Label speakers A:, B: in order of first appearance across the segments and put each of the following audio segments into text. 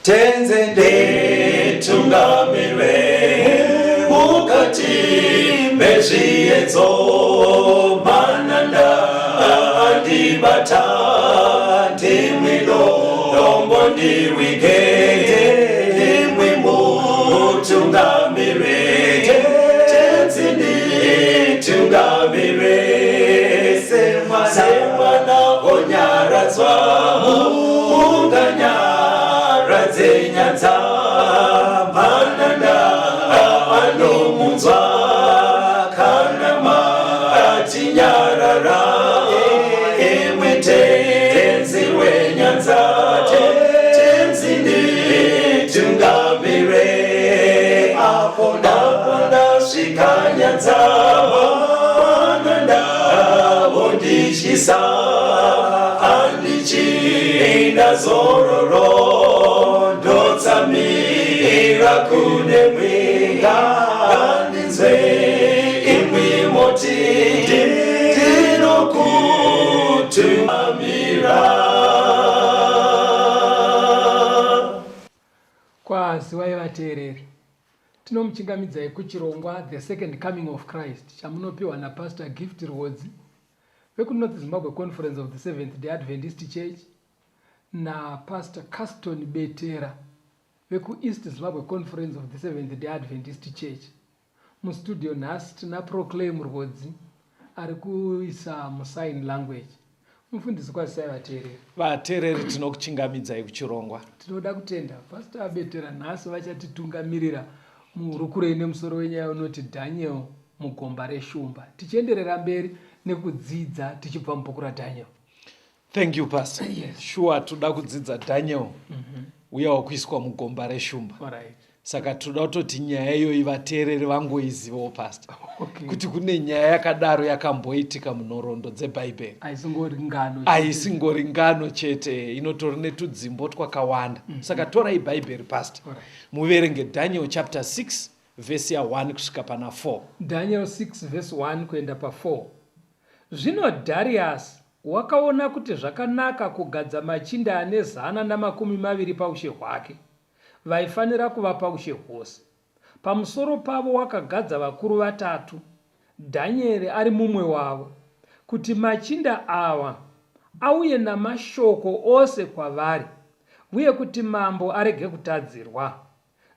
A: tenzende tungamirwe mukati mezvienzo mananda andibata ndimwilo lombo ndiwike ndimwi mutungamirwe tenzende tungamirwe semwana onyaradzwa unganyara nyanza mananda anomunzwa kanama atinyarara emwete tenzi wenyanza tenzi nditungamire apo ndasvika nyanza mananda vondishisa andichienda zororo ndotsamira kune mwenga andinzwe imwi moti ndinokutungamira.
B: Kwaziwai vateereri, tinomuchingamidzai kuchirongwa The Second Coming of Christ chamunopiwa naPastor Gift Rhodzi vekuNorth Zimbabwe Conference of the Seventh-day Adventist Church naPastor Caston Betera vekuEast Zimbabwe Conference of the Seventh-day Adventist Church. Mustudio nhasi tina Proclaim Rhodzi ari kuisa musign language. Mufundisi kwazisai vateereri.
C: Vateereri tinokuchingamidzai kuchirongwa.
B: Tinoda kutenda Pastor Betera nhasi vachatitungamirira murukurei nemusoro wenyaya unoti Daniel Mugomba Reshumba. Tichienderera mberi nekudzidza tichibva mubhuku raDaniel.
C: Thank you, Pastor.
B: Yes.
C: Sure, toda kudzidza Daniel uya wakuiswa mugomba reshumba.
B: Alright.
C: Saka toda kutoti nyaya iyoyi vateereri vangoizivawo, Pastor.
B: Okay.
C: Kuti kune nyaya yakadaro yakamboitika munhoroondo dzeBhaibheri. Aisingori ngano chete, inotori netudzimbo twakawanda. Saka torai Bhaibheri, Pastor.
B: Alright.
C: Muverenge Daniel chapter 6 verse ya 1 kusvika pana 4.
B: Daniel 6 verse 1 kuenda pa4. Zvino Darius wakaona kuti zvakanaka kugadza machinda ane 120 paushe hwake, vaifanira kuva paushe hwose. Pamusoro pavo wakagadza vakuru 3, Dhanieri ari mumwe wavo, kuti machinda awa auye namashoko ose kwavari, uye kuti mambo arege kutadzirwa.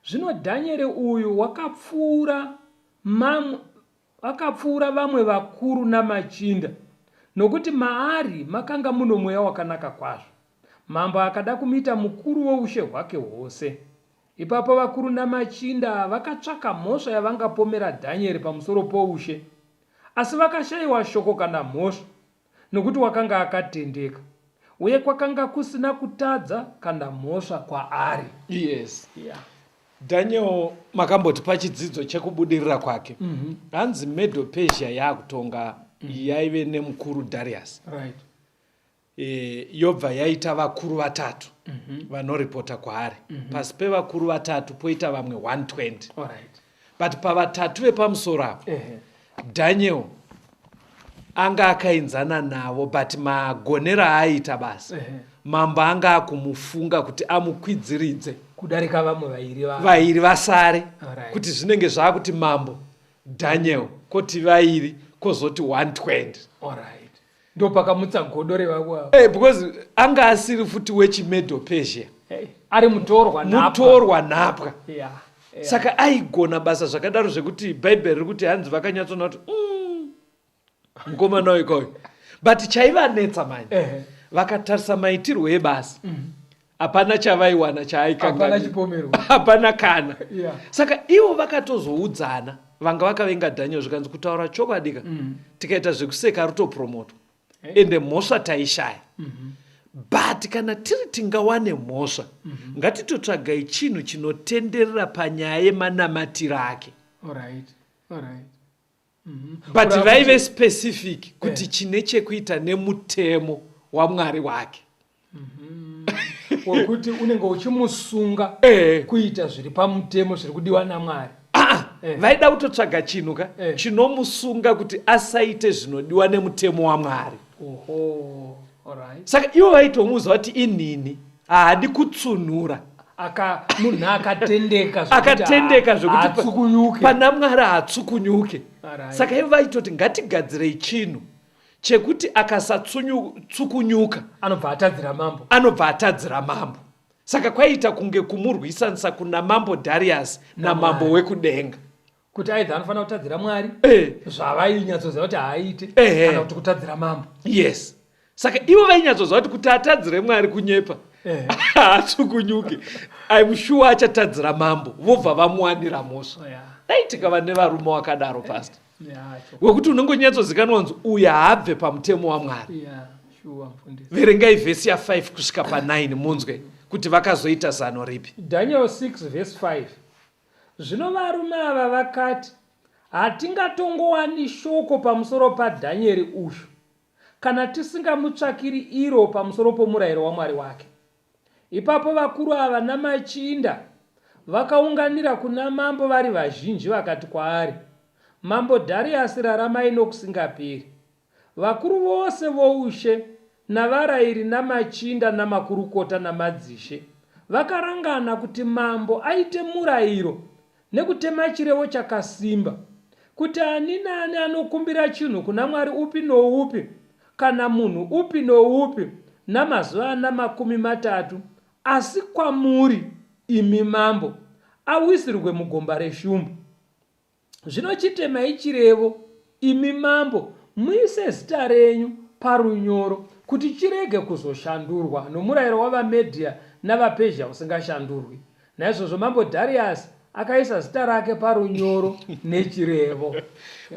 B: Zvino Dhanieri uyu wakapfuura vamwe vakuru namachinda, nokuti maari makanga muno mweya wakanaka kwazvo. Mambo akada kumuita mukuru woushe hwake hwose. Ipapo vakuru namachinda vakatsvaka mhosva yavangapomera Dhanieri pamusoro poushe, asi vakashayiwa shoko kana mhosva, nokuti wakanga akatendeka, uye kwakanga kusina kutadza kana mhosva kwaari.
C: Yes.
B: Yeah.
C: Daniel makamboti pachidzidzo chekubudirira kwake. Hanzi Medo Persia yakutonga yaive nemukuru Darius.
B: Right.
C: Yobva yaita vakuru 3 vanoripota kwaari. Pasi pevakuru 3 poita vamwe 120.
B: Alright.
C: But pavatatu vepamusoro apo Daniel anga akainzana navo, but magonero aaita basi mambo anga akumufunga kuti amukwidziridze
B: kudarika vamwe
C: vairi vasare.
B: Alright.
C: Kuti zvinenge zvaakuti mambo Daniel koti vairi kozoti 120.
B: Alright. Ndo pakamutsa godo revavo.
C: Because anga asiri futi wechiMedo Persia.
B: Ari mutorwa
C: nhapwa.
B: Yeah.
C: Saka aigona basa zvakadaro zvekuti Bhaibheri riri kuti hanzi vakanyatsona kuti mukomana wikoyo. But chaivanetsa manje vakatarisa maitirwo ebasa, hapana chavaiwana chaaikanga, hapana kana. Saka ivo vakatozoudzana, vanga vakavenga Daniel zvikanzi kutaura chokwadi tikaita zvekuseka rutopromotwa, ende mhosva taishaya. But kana tiri tingawane mhosva, ngatitotsvagai chinhu chinotenderera panyaya yemanamatiro ake.
B: Alright.
C: But vaive specific kuti chine chekuita nemutemo waMwari wake.
B: Wokuti unenge uchimusunga kuita zviri pamutemo zviri kudiwa naMwari.
C: Vaida kutotsvaga chinhu chinomusunga kuti asaite zvinodiwa nemutemo waMwari.
B: Oho. Alright.
C: Saka ivo vaitomuudza kuti inini haadi kutsunura
B: munhu akatendeka
C: zvokuti pana Mwari hatsukunyuke. Saka ivo vaitoti ngatigadzirei chinhu chekuti akasatsukunyuka anobva atadzira mambo. Saka kwaita kunge kumurwisanisa kuna mambo Darius namambo wekudenga,
B: kuti aidha anofanira kutadzira Mwari zvavainyatsoziva kuti haaite kana kuti kutadzira mambo.
C: Yes. Saka ivo vainyatsoziva kuti atadzire Mwari kunyepa haatsukunyuke, I'm sure achatadzira mambo, vobva vamuwanira mhosva. Daitika vane varume wakadaro pastor, wekuti unongonyatsozikanwa kunzi uyu haabve pamutemo waMwari. Verengai vhesi ya5 kusvika pa9 munzwe kuti vakazoita zano ripi.
B: Daniel 6 verse 5. Zvino varume ava vakati, hatingatongowani shoko pamusoro paDhanieri uyu kana tisingamutsvakiri iro pamusoro pomurayiro waMwari wake. Ipapo vakuru ava namachinda vakaunganira kuna mambo vari vazhinji vakati kwaari, Mambo Darius, raramai nokusingaperi. Vakuru vose voushe navarayiri namachinda namakurukota namadzishe vakarangana kuti mambo aite murayiro nekutema chirevo chakasimba kuti ani nani anokumbira chinhu kuna Mwari upi noupi kana munhu upi noupi namazuva na30, asi kwamuri imi mambo awisirwe mugomba reshumba. Zvino chitemai chirevo imi mambo, muise zita renyu parunyoro kuti chirege kuzoshandurwa nomurayiro wavaMedhia navaPezhia usingashandurwi. Naizvozvo mambo Darius akaisa zita rake parunyoro nechirevo.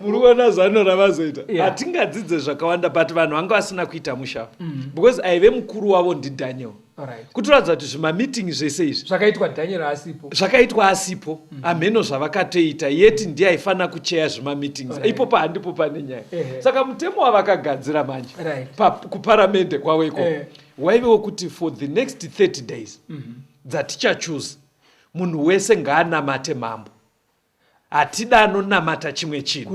C: Murikuona zano ravazoita. Hatingadzidze zvakawanda but vanhu vanga vasina kuita mushava because aive mukuru wavo ndiDaniel. Kutoradza kuti zvimamitingi zvese izvi zvakaitwa asipo ameno zvavakatoita, yeti ndiye aifanira kucheya zvimamitingi. Ipopo handipo pane nyaya. Saka mutemo wavakagadzira manje kuparamende kwaweko waive wekuti for the next 30 days dzatichachuza munhu wese ngaanamate mambo. Hatida anonamata chimwe chinhu.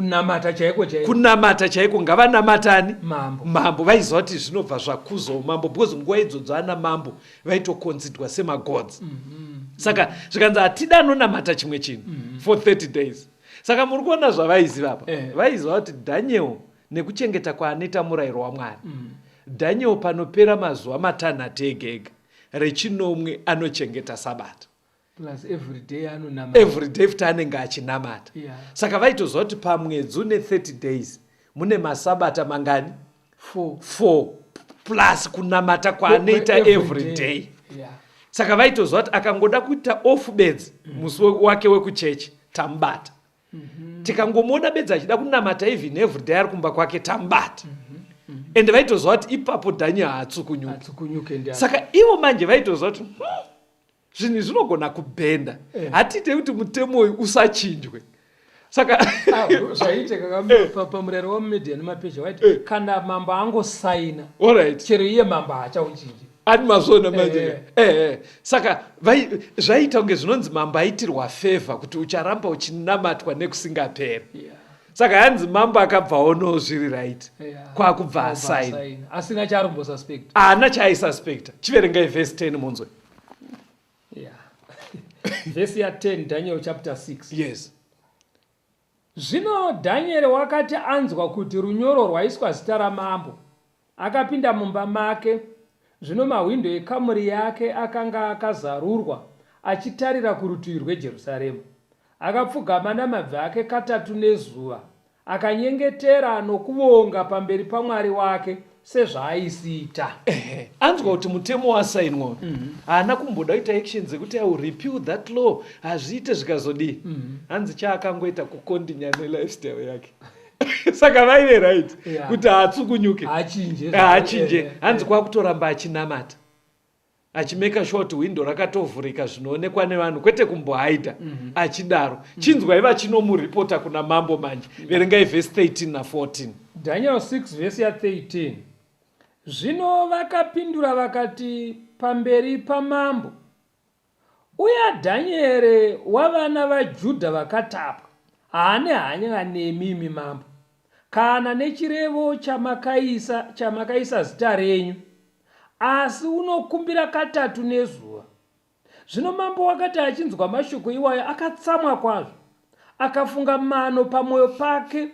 C: Kunamata chaiko ngavanamatani mambo. Vaiziva kuti zvinobva zvakuzawo mambo because nguva idzodzo ana mambo vaitokonzidwa semagods. Saka zvikanzi hatida anonamata chimwe chinhu for 30 days. Saka muri kuona zvavaiziva apa. Vaiziva kuti Daniel nekuchengeta kwaanoita murayiro waMwari, Daniel panopera mazuva 6 ega ega, rechinomwe anochengeta sabata.
B: Plus every day
C: futi anenge achinamata. Saka vaitoziva kuti pamwedzi une 30 days mune masabata mangani? 4 plus kunamata kwaanoita every day. Saka vaitoziva kuti akangoda kuita off bedzi musi wake wekuchechi tambata. Tikangomuona bedzi achida kunamata even every day ari kumba kwake tambata. And vaitoziva kuti ipapo Daniel haatsukunyuke. Saka ivo manje vaitoziva kuti zvinhu zvinogona kubhenda, hatite kuti mutemo uyu usachinjwe. Saka
B: zvaitika pamurayiro waMedhia nemaPezhia waiti kana mambo angosaina chero iye mambo haachauchinji
C: ani mazvona manje. Saka zvaita kunge zvinonzi mambo aitirwa favor kuti ucharamba uchinamatwa nekusingaperi. Saka hanzi mambo akabvawo nozviri right kwakubva asaina
B: asina chaarombosuspecta.
C: Haana chaaisuspecta. Chiverengai vhesi 10 munzwe.
B: Vhesi ya 10 Daniel chapter 6.
C: Yes.
B: Zvino Daniel wakati anzwa kuti runyoro rwaiswa zita ramambo, akapinda mumba make. Zvino mahwindo ekamuri yake akanga akazarurwa achitarira kurutivi rweJerusarema. Akapfugama namabvi ake katatu nezuva, akanyengetera nokuvonga pamberi paMwari wake sezvaaisiita.
C: Anzwa kuti mutemo wasainwa haana kumboda kuita actions dzekuti I will repeal that law, hazviite zvikazodii. Hanzi chaakangoita kukondinya nelifestyle yake. Saka vaive right kuti haatsukunyuke, haachinje. Hanzi kwakutoramba achinamata, achimeka sure kuti windo rakatovhurika zvinoonekwa nevanhu, kwete kumbohaidha achidaro. Chinzwa iva chinomuripota kuna mambo manje. Verengai vhesi 13 na14.
B: Daniel 6 vhesi ya 13. Zvino vakapindura vakati pamberi pamambo, uya Dhanieri wavana vaJudha vakatapwa haane hanya nemi mambo, kana nechirevo chamakaisa zita renyu, asi unokumbira katatu nezuva. Zvino mambo wakati achinzwa mashoko iwayo akatsamwa kwazvo, akafunga mano pamwoyo pake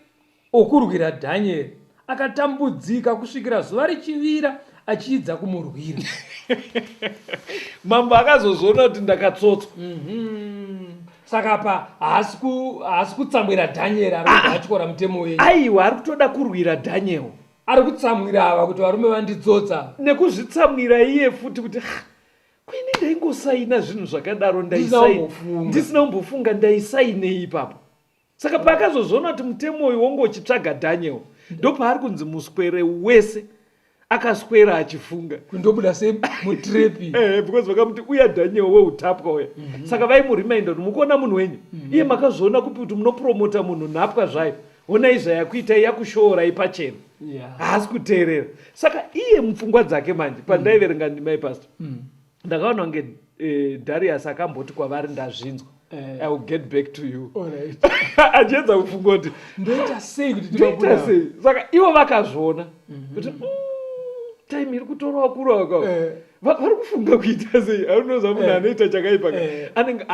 B: okurwira Dhanieri, akatambudzika kusvikira zuva richivira achiidza kumurwira.
C: Mambo akazozviona kuti ndakatsotswa.
B: Saka pa haasi kutsamwira Dhanieri ari kubva atyora mutemo wenyu.
C: Aiwa, ari kutoda kurwira Dhanieri.
B: Ari kutsamwira ava kuti varume vandidzodza.
C: Nekuzvitsamwira iye futi kuti kwini ndaingosaina zvinhu zvakadaro ndisina kumbofunga ndaisainei ipapo. Saka paakazozviona kuti mutemo uyu wonge uchitsvaga Dhanieri, ndopaari kunzi muswere wese akaswera achifunga
B: kundobuda semutrepi.
C: Because vakamuti uya Dhanieri weutapwa uya. Saka vaimurimainda kuti mukuona munhu wenyu, iye makazviona kupi kuti munopromota munhu nhapwa zvayo, onai zvayakuitai yakushoorai pachena. Haasi kuteerera. Saka iye mupfungwa dzake manje pandaiverenga ndima ipasta, ndakaona kunge Darius akamboti kwavari ndazvinzwa, I will get back to you. Achiedza kufunga kuti
B: ndoita sei kuti
C: ndoita sei. Saka ivo vakazviona kuti time iri kutora wakuru wakawo vari kufunga kuita sei. Aunoza munhu anoita chakaipa anenge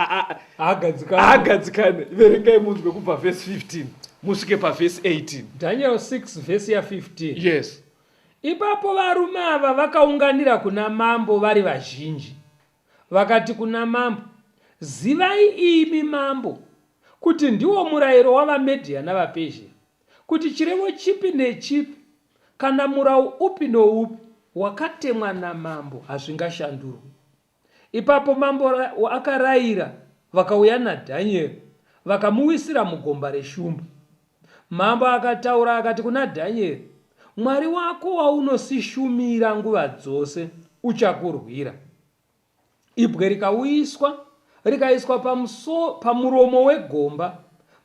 C: haagadzikane. Verengai munzwe kubva verse 15 musvike paverse 18.
B: Daniel 6 verse ya 15.
C: Yes.
B: Ipapo varume ava vakaunganira kuna mambo vari vazhinji, vakati kuna mambo, zivai imi mambo kuti ndiwo murayiro wavaMedhia navaPezhia, kuti chirevo chipi nechipi kana murau upi noupi wakatemwa namambo hazvingashandurwi. Ipapo mambo akarayira, vakauya naDhanieri vakamuwisira mugomba reshumba. Mambo akataura akati kuna Dhanieri, Mwari wako waunosishumira nguva dzose uchakurwira. Ibwe rikaiswa pamuromo wegomba.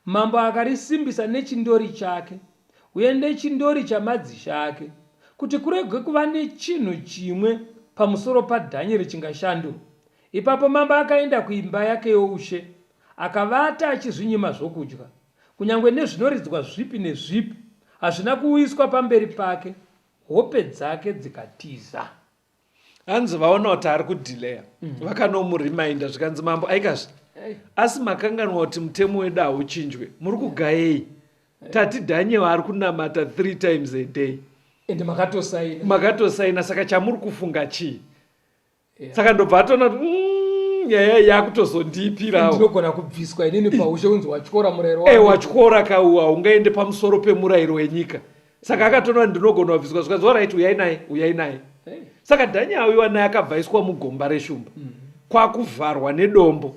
B: Mambo akarisimbisa nechindori chake uye nechindori chamadzisha ake, kuti kurege kuva nechinhu chimwe pamusoro paDhanieri chingashandurwa. Ipapo mambo akaenda kuimba yake youshe, akavata achizvinyima zvokudya, kunyange nezvinoridzwa zvipi nezvipi hazvina kuwiswa pamberi pake. Hope dzake dzikatiza.
C: Hanzi vaona kuti ari kudhileya, vakanomurimainda zvikanzi mambo aikazvi, asi makanganwa kuti mutemo wedu hauchinjwe, muri kugayei? Tati Dhanieri ari kunamata 3 times a day.
B: Ende
C: makatosaina, saka chamuri kufunga chii? Saka ndobva atona kuti nyaya yakutozondipirawo.
B: Ndinogona kubviswa inini paushe unzi watyora murayiro wako.
C: Watyora kauwa ungaende pamusoro pemurayiro wenyika. Saka akatona ndinogona kubviswa zvikanzi alright uyai naye. Saka Dhanieri uyiwa naye akabvaiswa mugomba reshumba, kwakuvharwa nedombo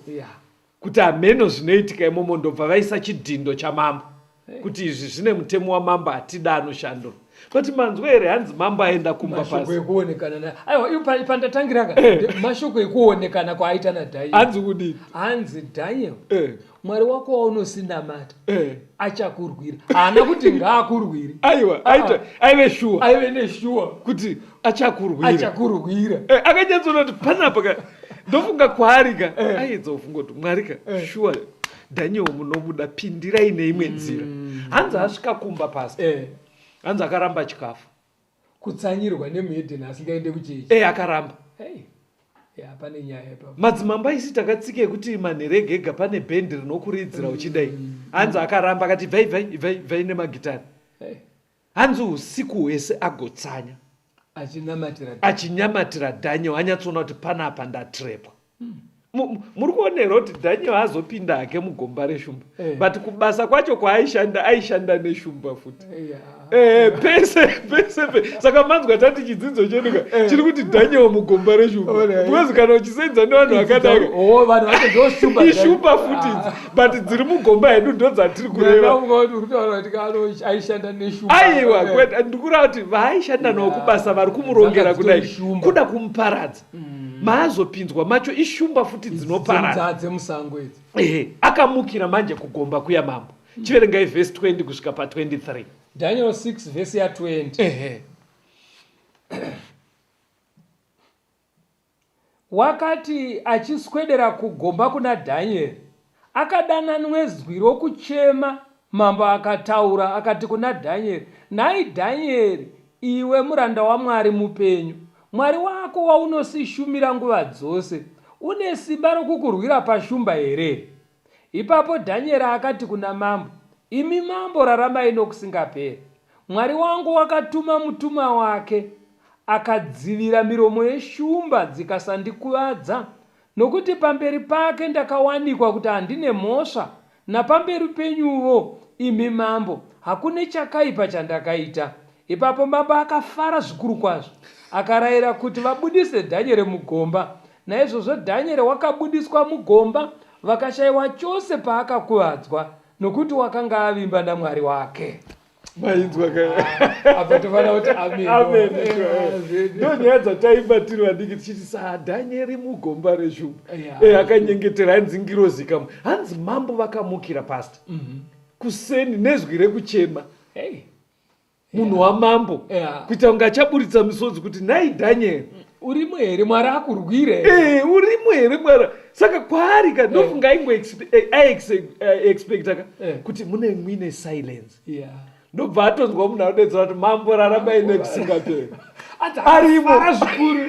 C: kuti hameno zvinoitika imomo. Ndobva vaisa chidhindo chamambo kuti izvi zvine mutemo wamambo hatida anoshandurwa. But manzwe here hanzi mambo aenda kumba pasi.
B: Mashoko ekuonekana naye. Aiwa, ipo pandatangiraka mashoko ekuonekana kwaaita naDhanieri.
C: Hanzi kudini?
B: Hanzi Dhanieri, Mwari wako waunosinamata achakurwira. Haana kuti ngaakurwiri.
C: Aiwa, aive shuwa.
B: Aive neshuwa
C: kuti achakurwira. Akanyatsoona kuti panapa ndofunga kwaarika. Aedza kufunga kuti Mwarika, shuwa Dhanieri munomuda, pindirai neimwe nzira. Hanzi asvika kumba pasi. Hanzi akaramba chikafu.
B: Kutsanyirwa nemuhedheni asingaende kuchechi.
C: Akaramba.
B: Pane nyaya ipapo.
C: Madzimambo aisi takatsike kuti manherege ega pane bhendi rinokuridzira uchidai. Hanzi akaramba akati bvai nemagitari. Hanzi usiku hwese agotsanya achinyamatira Dhanieri, anyatsoona kuti panapa ndatrepwa. Muri kuonera kuti Dhanieri haazopinda hake mugomba reshumba, but kubasa kwacho aishanda neshumba futi. Pese. Saka manzwa tati chidzidzo cheduka chiri kuti Dhanieri mugomba reshumba, because kana uchisenza nevanhu vakadaka ishumba futi, but dziri mugomba hedu ndo dzatiri kureva. Aiwa, ndikureva kuti vaaishanda nawo kubasa vari kumurongera kudai kuda kumuparadza. Maazopinzwa macho ishumba futi dzinoparadza. Akamukira manje kugomba kuya mambo. Chiverengai verse 20 kusvika pa23.
B: Daniel 6 verse ya 20. Wakati achiswedera kugomba kuna Dhanieri, akadana nezwi rokuchema. Mambo akataura akati kuna Dhanieri, nhai Dhanieri, iwe muranda waMwari mupenyu, Mwari wako waunosishumira nguva dzose, une simba rokukurwira pashumba here? Ipapo Dhanieri akati kuna mambo, imi mambo, raramai nokusingaperi. Mwari wangu wakatuma mutuma wake, akadzivira miromo yeshumba dzikasandikuvadza, nokuti pamberi pake ndakawanikwa kuti handine mhosva, napamberi penyuvo, imi mambo, hakune chakaipa chandakaita. Ipapo mambo akafara zvikuru kwazvo, akarayira kuti vabudise Dhanieri mugomba. Naizvozvo Dhanieri wakabudiswa mugomba, vakashayiwa chose paakakuvadzwa, nokuti wakanga avimba naMwari wake.
C: mainzwa
B: Apa tofana kuti amen.
C: ndonyaya dzataibatirwa diki tichiti saDhanieri mugomba reshumba akanyengetera hanzi ngirozikamo hanzi mambo vakamukira pasta kuseni nezwi rekuchema munhu wamambo kuita kunge achaburitsa misodzi kuti nai Dhanieri
B: urimo here Mwari akurwire?
C: urimo here Mwari? Saka kwaari ka ndofunga aiexpecta kuti muine silence. Ndobva atonzwa munhu anodedzera kuti mambo raramai nekusingaperi arimo
B: zvikuru.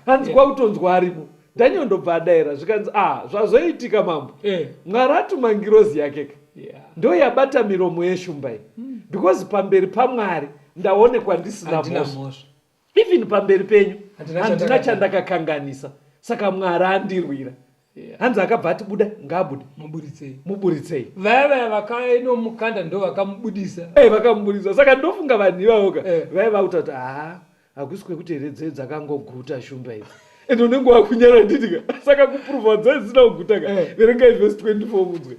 C: hanzi kwautonzwa arimo. Dhanieri ndobva adayira zvikanzi zvazoitika mambo, Mwari atuma ngirozi yakeka ndo yabata miromo yeshumba iyi, because pamberi paMwari ndaonekwa ndisina mhosva, even pamberi penyu handina chandakakanganisa, saka Mwari andirwira. Hanzi akabva ati buda, ngaabude, muburitsei.
B: Vaya vakaino mukanda ndo vakamubudisa.
C: Vakamubudisa. Saka ndofunga vanhu ivavoka vaya vauta kuti hakusi kwekuti here dzee dzakangoguta shumba idzi. Ende unenge wakunyara nditika. Saka kuprova dzee dzisina kuguta ka. Verengai verse 24 munzwe.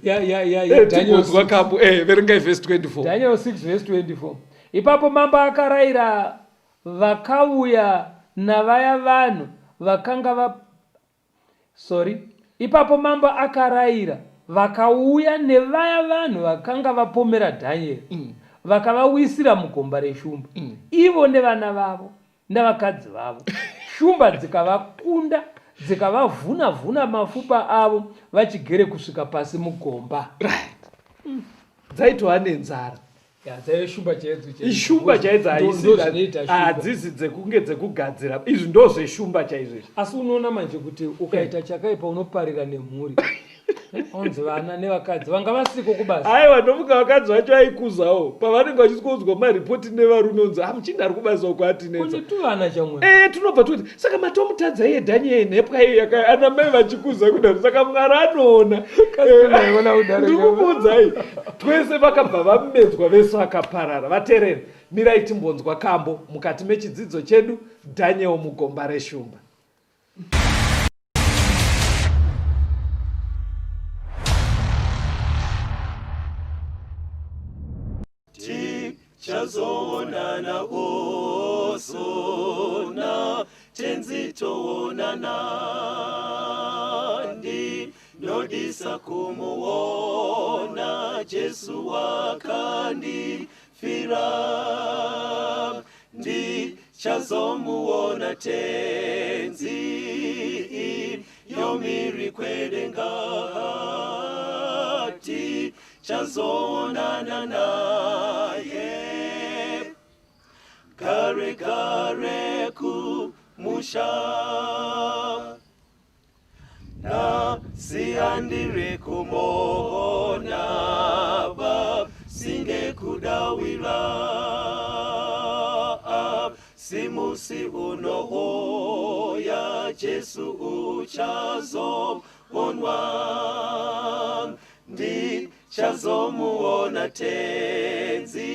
C: Tikozwa kapo. Verengai verse 24.
B: Daniel 6 verse 24. Ipapo mambo akarayira vakauya navaya vanhu vakanga Ipapo mambo akarayira vakauya nevaya vanhu vakanga vapomera Dhanieri, vakavawisira mugomba reshumba, ivo nevana vavo navakadzi vavo. Shumba dzikavakunda, dzikavavhuna mapfupa avo, vachigere kusvika pasi mugomba.
C: Dzaitova nenzara. Ishumba chaidzi hadzisi dzekunge dzekugadzira, izvi ndo zveshumba chaizvo.
B: Asi unoona manje kuti ukaita chakaipa unoparira nemhuri. Onzi vana nevakadzi vanga vasiko kubasa.
C: Aiwa, ndofunga vakadzi vacho aikuzawo pavanenge vachisikuudzwa maripoti nevarume unzi muchinda ari kubasa uko atinetsa.
B: Tuvana chamwe.
C: Tunobva tuti saka matomutadza iye Dhanieri nhepwa iye ana mai vachikuza kudaro, saka Mwari anoona. Ndikukuudzai twese vakabva vamedzwa vese vakaparara. Vateereri, mirai timbonzwa kambo mukati mechidzidzo chedu Dhanieri mugomba reshumba.
A: Chazonana osona tenzitoonana ndi nodisa kumuona Jesu wakandifira ndi chazomuona tenzi yomiri kwedengati chazonana naye kare kumusha na siandire kumona singe kudawira simusi unohoya Jesu uchazo onwa ndi chazomuona tenzi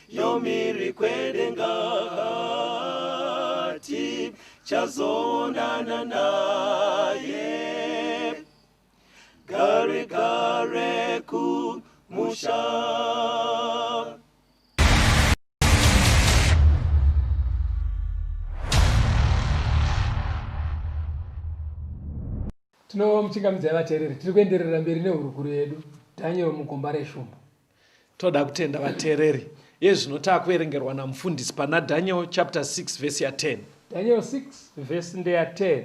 A: yomiri kwedengati chazonana naye kare kumusha.
B: Tinomuchingamidza vateereri, tiri kuenderera mberi nehurukuro yedu Dhanieri mugomba reshumba.
C: Toda kutenda vateereri. Yezvino taakuverengerwa namufundisi pana Daniel chapter 6 verse ya 10.
B: Daniel 6 verse ndeya 10.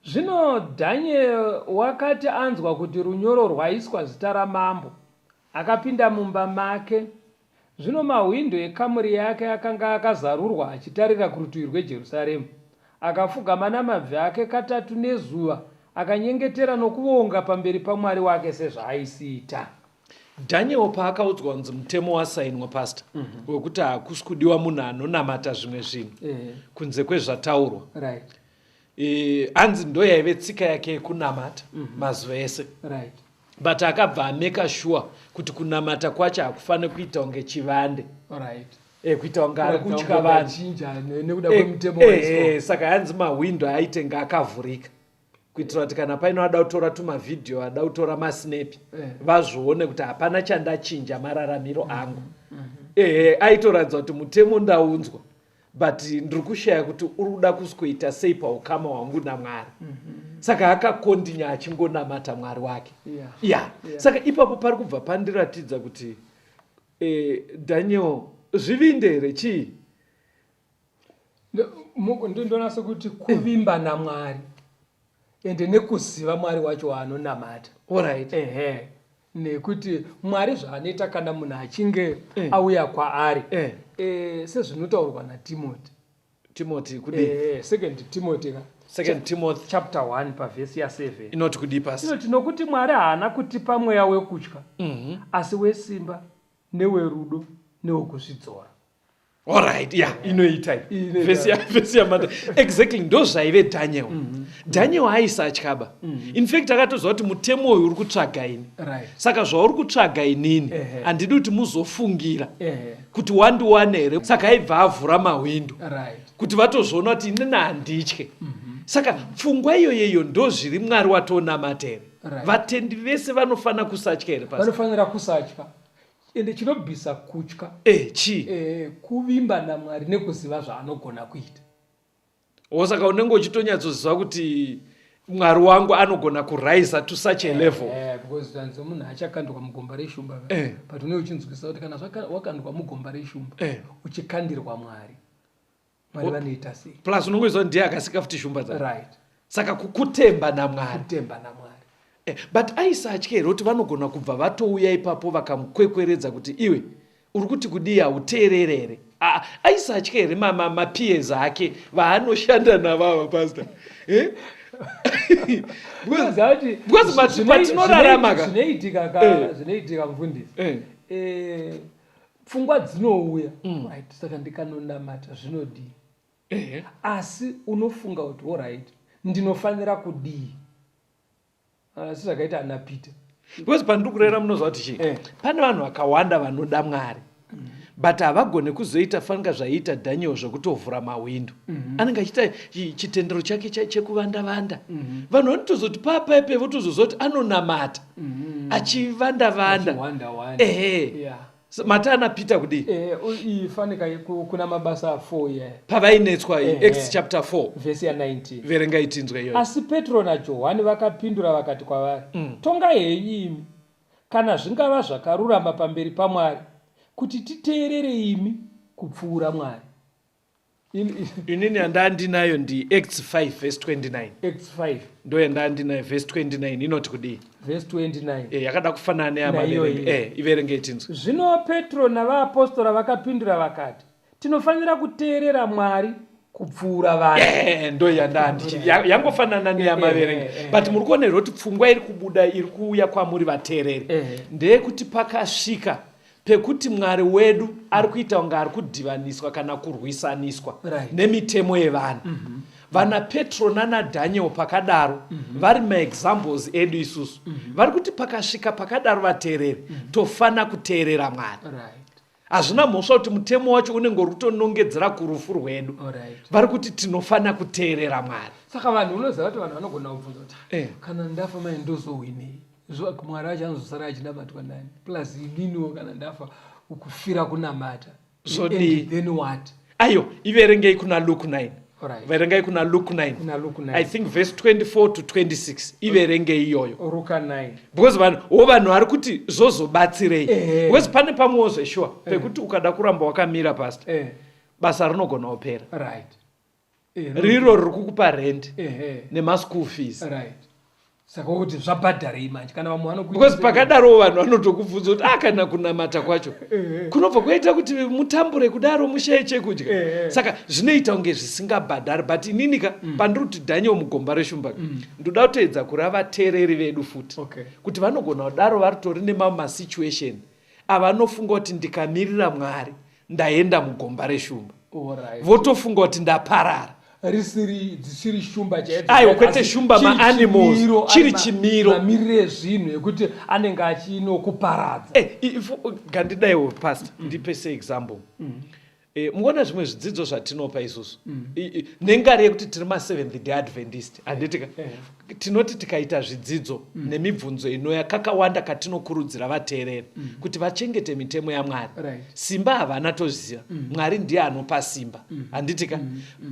B: Zvino Dhanieri wakati anzwa kuti runyoro rwaiswa zita ramambo, akapinda mumba make, Zvino mahwindo ekamuri yake akanga akazarurwa achitarira kurutivi rweJerusaremu. Akafugama namabvi ake katatu nezuva, akanyengetera nokuvonga pamberi paMwari wake sezvaaisiita.
C: Daniel paakaudzwa kunzi mutemo wasainwa pastor wekuti hakusi kudiwa munhu anonamata zvimwe zvinhu kunze kwezvataurwa. Hanzi ndo yaive tsika yake yekunamata mazuva ese. But akabva ameka sure kuti kunamata kwacho hakufaniri kuita kunge chivande. Kuita kunge ari kutya vanhu. Saka hanzi mahwindo aitenga akavhurika kuitira kuti kana paino ada kutora tumavhidhiyo, ada kutora masinepi, vazvione kuti hapana chandachinja mararamiro angu. Aitoratidza kuti mutemo ndaunzwa, but ndiri kushaya kuti uri kuda kusikuita sei paukama hwangu naMwari. Saka akakondinya achingonamata Mwari wake. Saka ipapo pari kubva pandiratidza kuti Daniel zvivinde here chii?
B: Ndonasa kuti kuvimba naMwari ende nekuziva Mwari wacho waanonamata. Nekuti Mwari zvaanoita kana munhu achinge auya kwaari, sezvinotaurwa naTimoti kudii?
C: 2 Timothy
B: chapter 1 pavhesi ya7
C: inoti kudii pasi?
B: Inoti nokuti Mwari haana kutipa mweya wekutya, asi wesimba newerudo newekuzvidzora.
C: Inoita vhesi yamata exactly ndo zvaive Daniel. Daniel haisatyaba. In fact akatozva kuti mutemo uyu uri kutsvaga ini. Saka zvauri kutsvaga inini handidi kuti muzofungira kuti wandiwane here. Saka aibva avhura mahwindo kuti vatozviona kuti inini handitye. Saka pfungwa iyoyeyo ndo zviri Mwari watonamata here. Vatendi vese vanofanira kusatya here pasi?
B: Vanofanira kusatya. Ende chinobvisa kutya kuvimba naMwari nekuziva zvaanogona kuita.
C: Saka unenge uchitonyatsoziva kuti Mwari wangu anogona kuraisa to such a level.
B: Because tanzo munhu achakandwa mugomba reshumba, but unenge uchinzwisa kuti kana wakandwa mugomba reshumba uchikandirwa Mwari vanoita sei.
C: Plus unongoziva ndiye akasika futi shumba dzake. Saka kutemba naMwari. But aisatya here kuti vanogona kubva vatouya ipapo vakamukwekweredza kuti iwe uri kuti kudii hauteerere here. Aisatya here mapeers ake vaanoshanda navava pastor. Because patinorarama
B: zvinoitika mufundisi, pfungwa dzinouya, saka ndikanonamata zvinodii, asi unofunga kuti alright ndinofanira kudii. Zvakaita ana Peter.
C: Because pandiri kurera munoziva kuti chii, pane vanhu vakawanda vanoda Mwari, but havagone kuzoita fanira zvaiita Daniel zvokutovhura mahwindo. Anenge achiita chitendero chake chekuvanda-vanda. Vanhu vanotozoti papaipe votozozoti anonamata achivanda-vanda. Matana Peter kudii?
B: Ifanika kuna mabasa 4
C: pavainetswa Acts chapter 4
B: vhesi ya19.
C: Verenga itinzwa iyoyo.
B: Asi Petro naJohani vakapindura vakati kwavari, tonga henyu imi kana zvingava zvakarurama pamberi paMwari kuti titeerere imi kupfuura Mwari.
C: Inini handandinayo ndi Acts 5 verse 29.
B: Acts 5
C: ndo yandandinayo verse 29 inoti kudii?
B: Verse 29
C: yakada kufanana neyamaverenge. Iverenge itinzwa.
B: Zvino Petro navaapostora vakapindura vakati, tinofanira kuteerera Mwari kupfuura vanhu.
C: Ndo yandandichiri yangofanana neyamaverenge. But muri kuona kuti pfungwa iri kubuda iri kuuya kwamuri vateereri ndeyekuti pakasvika pekuti Mwari wedu ari kuita kunge ari kudhivaniswa kana kurwisaniswa nemitemo yevanhu. Vana Petro nana Daniel pakadaro vari maexamples edu isusu. Vari kuti pakasvika pakadaro vateereri tofana kuteerera Mwari. Hazvina mhosva kuti mutemo wacho unenge uri kutonongedzera kurufu rwedu. Vari kuti tinofana kuteerera Mwari.
B: Saka vanhu unoziva kuti vanhu vanogona kubvunza kuti kana ndafa mai ndozowinei? Mwari wacho anozosara achinamatwa nani? Plus ininiwo kana ndafa ukufira kunamata. Then what?
C: Ayo, iverengei kuna Luke 9. Verengai kuna Luke 9. I think verse 24 to 26. Iverengei iyoyo.
B: Luka 9.
C: Because vanhu vari kuti zozobatsirei. Because pane pamwewo zveshuwa pekuti ukada kuramba wakamira pastor, basa rinogona kupera. Riro riri kukupa rent nema school fees.
B: saka kuti zvabhadharei manje kana vamwe
C: because pakadaro vanhu vanotokubvunza kuti kana kunamata kwacho kunobva kuita kuti mutambure kudaro mushaye chekudya saka zvinoita kunge zvisingabhadhari but ininika pandiri kuti Daniel Mugomba Reshumba ndoda kutoedza kurava vateereri vedu futi kuti vanogona kudaro varitori nemamwe masituation avanofunga kuti ndikamirira Mwari ndaenda Mugomba Reshumba votofunga kuti ndaparara
B: dzisiri shumba
C: aiwa kwete shumba maanimals chiri chimiro
B: mamirire ezvinhu ekuti anenge achinokuparadza
C: ngandidaiwo pastor ndipe seexample muona zvimwe zvidzidzo zvatinopa isusu nengari yekuti tiri ma-Seventh Day Adventist handitika tinoti tikaita zvidzidzo nemibvunzo inoya kakawanda katinokurudzira vateereri kuti vachengete mitemo yaMwari simba havana toziva Mwari ndiye anopa simba handitika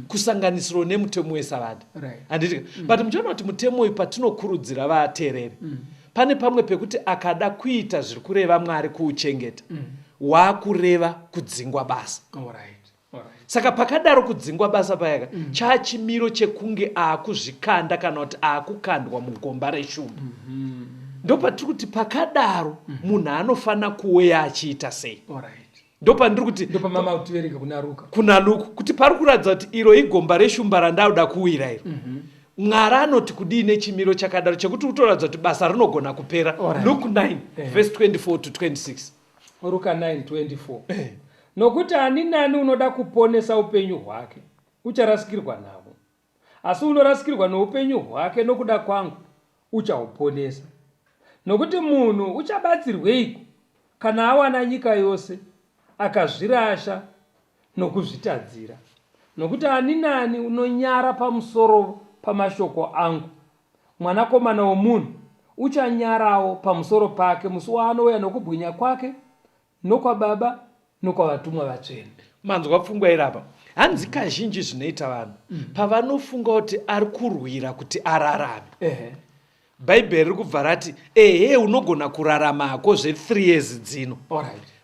C: kusanganisiro nemutemo wesavada handitika but muchiona kuti mutemo uyu patinokurudzira vateereri pane pamwe pekuti akada kuita zviri kureva Mwari kuuchengeta waakureva kudzingwa basa saka pakadaro kudzingwa basa payaka chachimiro chekunge aakuzvikanda kana kuti aakukandwa Mugomba Reshumba ndopatiri kuti pakadaro munhu anofana kuweya achiita sei ndopandiri kuti
B: ndopamamautivereka
C: kuna Luka kuti pari kuratidza kuti iro igomba reshumba randauda kuwira iro Mwari anoti kudii nechimiro chakadaro chekuti utoratidza kuti basa rinogona kupera Luke 9 verse 24 to 26
B: Luka 9:24 nokuti ani nani unoda kuponesa upenyu hwake ucharasikirwa navo, asi unorasikirwa noupenyu hwake nokuda kwangu uchahuponesa. Nokuti munhu uchabatsirweiko kana awana nyika yose akazvirasha nokuzvitadzira? Nokuti ani nani unonyara pamusoro pamashoko angu, mwanakomana womunhu uchanyarawo pamusoro pake musi waanouya nokubwinya kwake nokwababa nokwavatumwa vatsvene.
C: Manzwa pfungwa irapa. Hanzi kazhinji zvinoita vanhu pavanofunga kuti ari kurwira kuti ararame. Bhaibheri riri kubva rati unogona kurarama hako zve3 years dzino,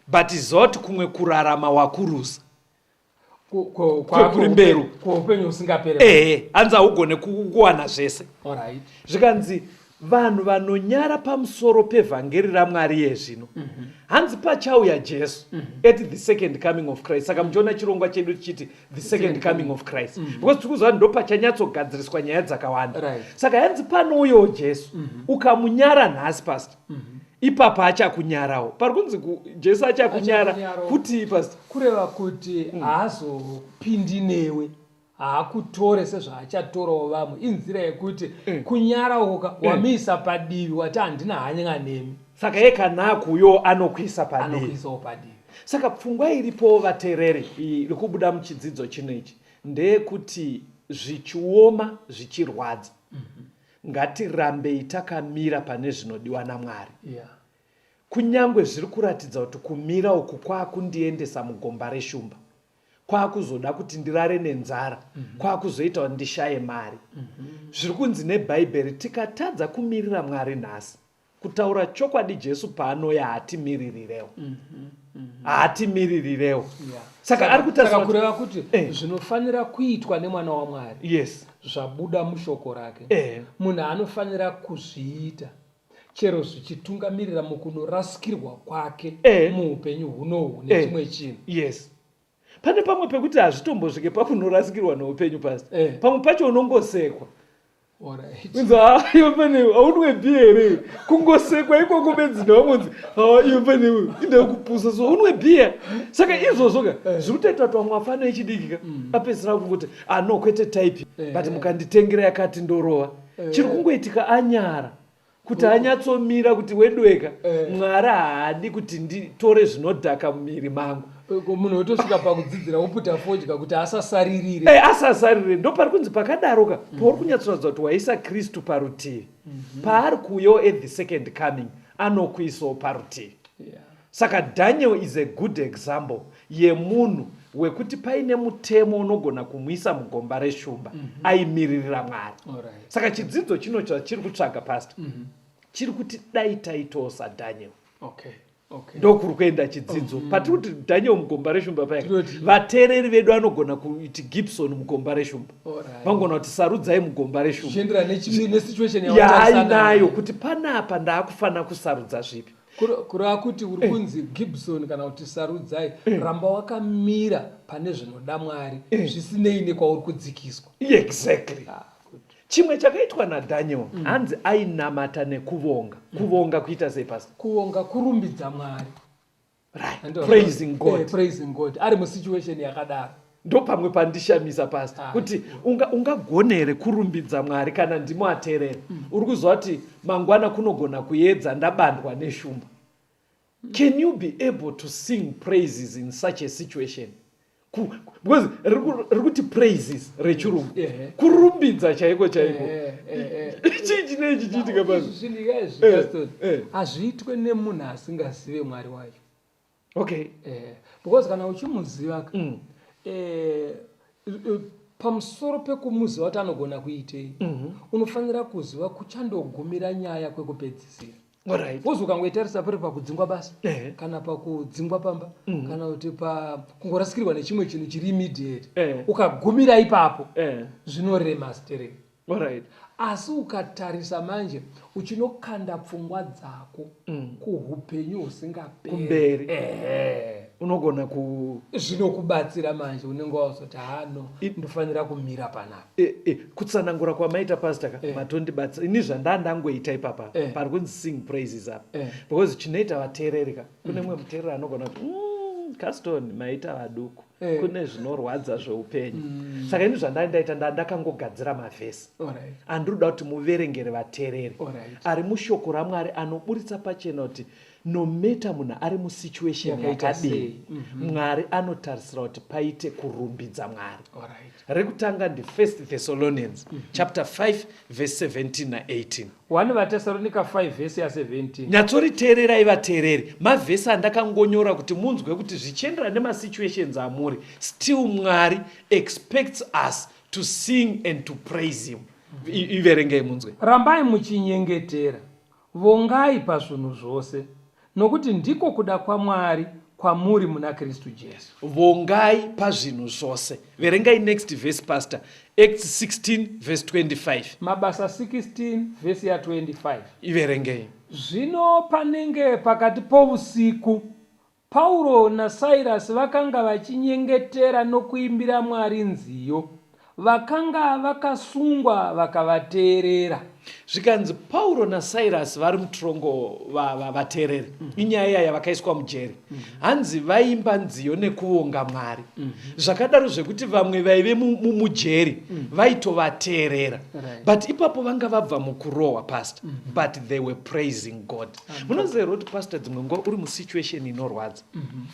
C: but zoti kumwe kurarama wakurusa kwekuri mbero
B: kweupenyu usingaperi.
C: hanzi haugone kuwana zvese. Zvikanzi vanhu vanonyara pamusoro pevhangeri raMwari yezvino hanzi pachauya Jesu at the second coming of Christ. Saka muchiona chirongwa chedu chiti the second coming of Christ because tikuziva ndo pachanyatsogadziriswa nyaya dzakawanda. Saka hanzi panouyawo Jesu ukamunyara nhasi pastor ipapa achakunyarawo. Pari kunzi Jesu achakunyara kuti pastor
B: kureva kuti haazopindi newe, haakutore sezvaachatorawo vamwe. Inzira yekuti kunyarauka wamisa padivi wati handina hanya nemi.
C: Saka yekanakuyo anokuisa padivi. Saka pfungwa iripo vateereri rikubuda muchidzidzo chinechi ndeyekuti zvichioma zvichirwadza ngatirambei takamira pane zvinodiwa naMwari. Kunyangwe zviri kuratidza kuti kumira uku kwakundiendesa mugomba reshumba, kwakuzoda kuti ndirare nenzara, kwakuzoita kuti ndishaye mari. Zviri kunzi neBhaibheri tikatadza kumirira Mwari nhasi, kutaura chokwadi Jesu paanoya haatimiririrewo. Haatimiririrewo. Saka ari kutaura
B: kureva kuti zvinofanira kuitwa nemwana waMwari.
C: Yes.
B: Zvabuda mushoko rake. Munhu anofanira kuzviita chero zvichitungamirira mukunorasikirwa kwake muupenyu hunohu nechimwe chinhu.
C: Yes. Pane pamwe pekuti hazvitombosvike pakunorasikirwa noupenyu pasi. Pamwe pacho unongosekwa. Iwe panewe haunwepi here kungosekwa ikoko bedzina vamonzi iwe panewe ida kupusa so unwepiya. Saka izvozvoka zviri kutoita kuti vamwe vafana echidikika apedzisira kungoti no kwete type but mukanditengera yakati ndorova. Chiri kungoitika anyara kuti anyatsomira kuti wedweka Mwari haadi kuti nditore zvinodhaka mumiri mangu.
B: Munhu wotosvika pakudzidzira woputa fodya kuti asasaririre.
C: Asasaririre. Ndo pari kunzi pakadaroka pauri kunyatsoratidza kuti waisa Kristu parutivi. Paari kuyo at the second coming anokuisawo parutivi. Saka Daniel is a good example yemunhu wekuti paine mutemo unogona kumuisa mugomba reshumba aimiririra Mwari. Saka chidzidzo chino chiri kutsvaga pastor chiri kuti dai taitawo saDaniel.
B: Okay.
C: ndokuri kuenda chidzidzo patiri kuti Daniel mugomba reshumba paya vateereri vedu vanogona kuti Gibson mugomba reshumba vangona kuti sarudzai mugomba reshumba yainayo kuti panapa ndaakufana kusarudza zvipi
B: kurava kuti uri kunzi Gibson kana kuti sarudzai ramba wakamira pane zvinoda Mwari zvisinei nekwauri kudzikiswa.
C: Exactly. Chimwe chakaitwa naDaniel hanzi ainamata nekuvonga. Kuvonga kuita sei pastor?
B: Kuvonga kurumbidza Mwari.
C: Right. Praising God.
B: Praising God. Ari musituation yakadaro.
C: Ndo pamwe pandishamisa pastor kuti ungagonere kurumbidza Mwari kana ndimo ateereri. Uri kuzwa kuti mangwana kunogona kuedza ndabandwa neshumba. Can you be able to sing praises in such a situation? Because rikuti praises rechirungu kurumbidza chaiko chii chiitika basi
B: hazviitwe nemunhu asingazive Mwari wacho.
C: Okay.
B: Because kana uchimuziva pamusoro pekumuziva kuti anogona kuitei unofanira kuziva kuchandogumira nyaya kwekupedzisira.
C: Alright.
B: Uzi ukangoitarisa pari pakudzingwa basa kana pakudzingwa pamba kana kuti kungorasikirwa nechimwe chinhu chiri immediate ukagumira ipapo zvinorema stereo.
C: Alright.
B: Asi ukatarisa manje uchinokanda pfungwa dzako kuhupenyu husingaperi
C: unogona
B: zvinokubatsira manje unenge wazoti hano ndofanira kumira panapa.
C: Kutsanangura kwamaita pastor matondibatsira ini zvandandangoita ipapa pari kunzi sing praises apa because chinoita vateereri kune mwe muteereri anogona kuti Caston maita vaduku kune zvinorwadza zveupenyu saka ini zvandaita ndakangogadzira mavhesi andinoda kuti muverengere vateereri ari mushoko raMwari anoburitsa pachena kuti no matter munhu ari musituation yakadii Mwari anotarisira kuti paite kurumbidza Mwari. Rekutanga ndi 1 Thessalonians chapter 5 verse 17 na 18.
B: 1 vaTesalonika 5 verse ya 17.
C: Nyatsoriteererai vateereri mavhesi andakangonyora kuti munzwe kuti zvichiendera nemasituations amuri still Mwari expects us to sing and to praise him. Iverengei munzwe.
B: Rambai muchinyengetera, vongai pazvinhu zvose, nokuti ndiko kuda kwaMwari kwamuri muna Kristu Jesu.
C: Vongai pazvinhu zvose. Verengai next verse pastor. Acts 16 verse 25.
B: Mabasa 16 verse ya 25.
C: Iverengei.
B: Zvino panenge pakati pousiku Paulo naSirasi vakanga vachinyengetera nokuimbira Mwari nziyo. Vakanga vakasungwa vakavateerera.
C: Zvikanzi Paulo naSirasi vari mutorongo vateereri inyaya yavakaiswa mujeri hanzi vaimba nziyo nekuvonga Mwari zvakadaro zvekuti vamwe vaive mumujeri vaitovateerera but ipapo vanga vabva mukurohwa pastor but they were praising God. Munozerwa kuti pastor dzimwe nguva uri musituation inorwadza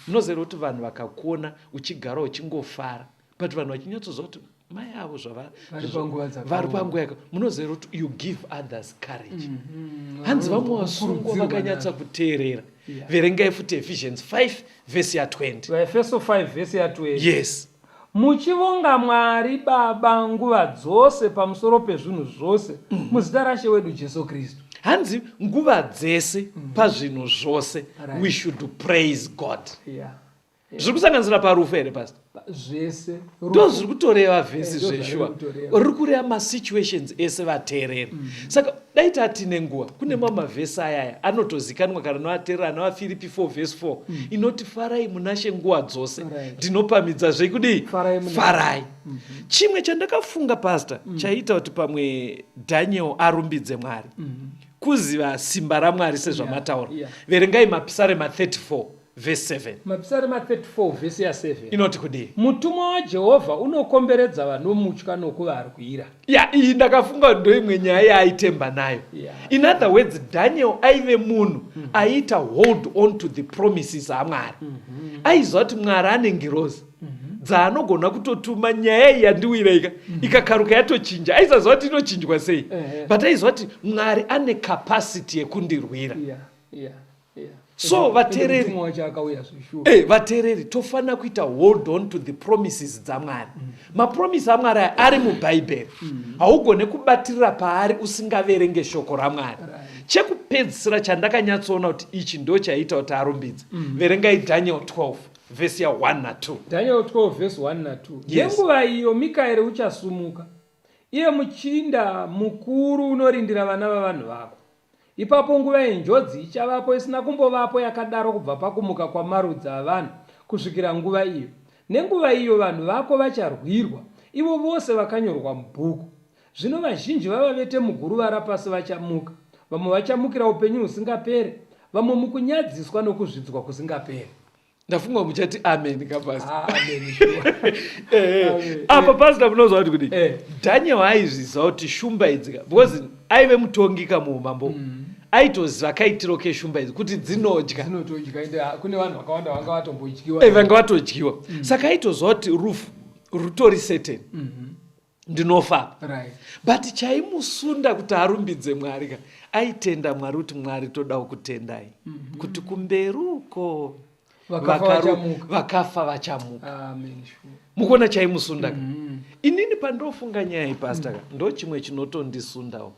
C: munozerwa kuti vanhu vakakuona uchigara uchingofara but vanhu vachinyatsoziva kuti mai avo vari panguva yako munozerwa kuti you give others courage. Hanzi vamwe vasungwa vakanyatsa kuteerera. Verengai futi Ephesians 5 verse ya 20.
B: Vaefeso 5 verse ya 20.
C: Yes.
B: Muchivonga Mwari Baba nguva dzose pamusoro pezvinhu zvose muzita raShe wedu Jesu Kristu.
C: Hanzi nguva dzese pazvinhu zvose we should praise God. Zviri kusanganisira parufu here pastor?
B: Zvese.
C: Ndo zviri kutoreva vhesi zveshua. Uri kureva masituations ese vateereri. Saka dai tatine nguva kune mamavhesi ayaya anotozikanwa kana novateereri anovaFilipi 4 verse 4 inoti farai munashe nguva dzose ndinopamidza zvekudii farai. Chimwe chandakafunga pastor chaita kuti pamwe Daniel arumbidze Mwari kuziva simba raMwari sezvamataura. Verengai mapisarema 34 verse 7.
B: Mapisarema 34 verse ya 7.
C: Inoti kudii
B: mutumwa waJehovha unokomberedza vanomutya nokuvarwira.
C: Iyi ndakafunga ndo imwe nyaya yaaitemba nayo. In other words Daniel aive munhu aita hold on to the promises aMwari. Aiziva kuti Mwari ane ngirozi dzaanogona kutotuma nyaya iyi yandiwira ikakaruka yatochinja. Aisaziva kuti inochinjwa sei but aiziva kuti Mwari ane capacity yekundirwira. So vateereri tofana kuita hold on to the promises dzaMwari. Mapromise aMwari ari mubhaibheri haugone kubatirira paari usingaverenge shoko raMwari. chekupedzisira chandakanyatsoona kuti ichi ndo chaita kuti arumbidze. Verengai Daniel 12 vhesi ya 1 na 2.
B: Daniel 12 vhesi 1 na 2. Nenguva iyo Mikaeri uchasumuka, iye muchinda mukuru unorindira vana vavanhu vako. Ipapo nguva yenjodzi ichavapo isina kumbovapo yakadaro kubva pakumuka kwamarudzi avanhu kusvikira nguva iyo. Nenguva iyo vanhu vako vacharwirwa, ivo vose vakanyorwa mubhuku. Zvino vazhinji vavavete muguruva rapasi vachamuka, vamwe vachamukira upenyu husingapere, vamwe mukunyadziswa nokuzvidzwa kusingapere.
C: Ndafunga muchati amen kapasita.
B: Amen.
C: Apa pasita munozwa kuti Daniel aizviziva kuti shumba idzi because aive mutongi kamuumambo. Aitoziva kaitiro keshumba idzi kuti dzinodya.
B: Kune vanhu vakawanda vanga vatombodyiwa.
C: Vanga vatodyiwa. Saka aitoziva kuti rutori certain. Ndinofa.
B: Right.
C: But chaimusunda kuti arumbidze Mwari ka aitenda Mwari kuti Mwari toda kutendai. Kuti kumberuko vakafa vachamuka.
B: Amen.
C: Mukona chaimusunda. Inini pandofunga nyaya pastor ndo chimwe chinotondisundawo.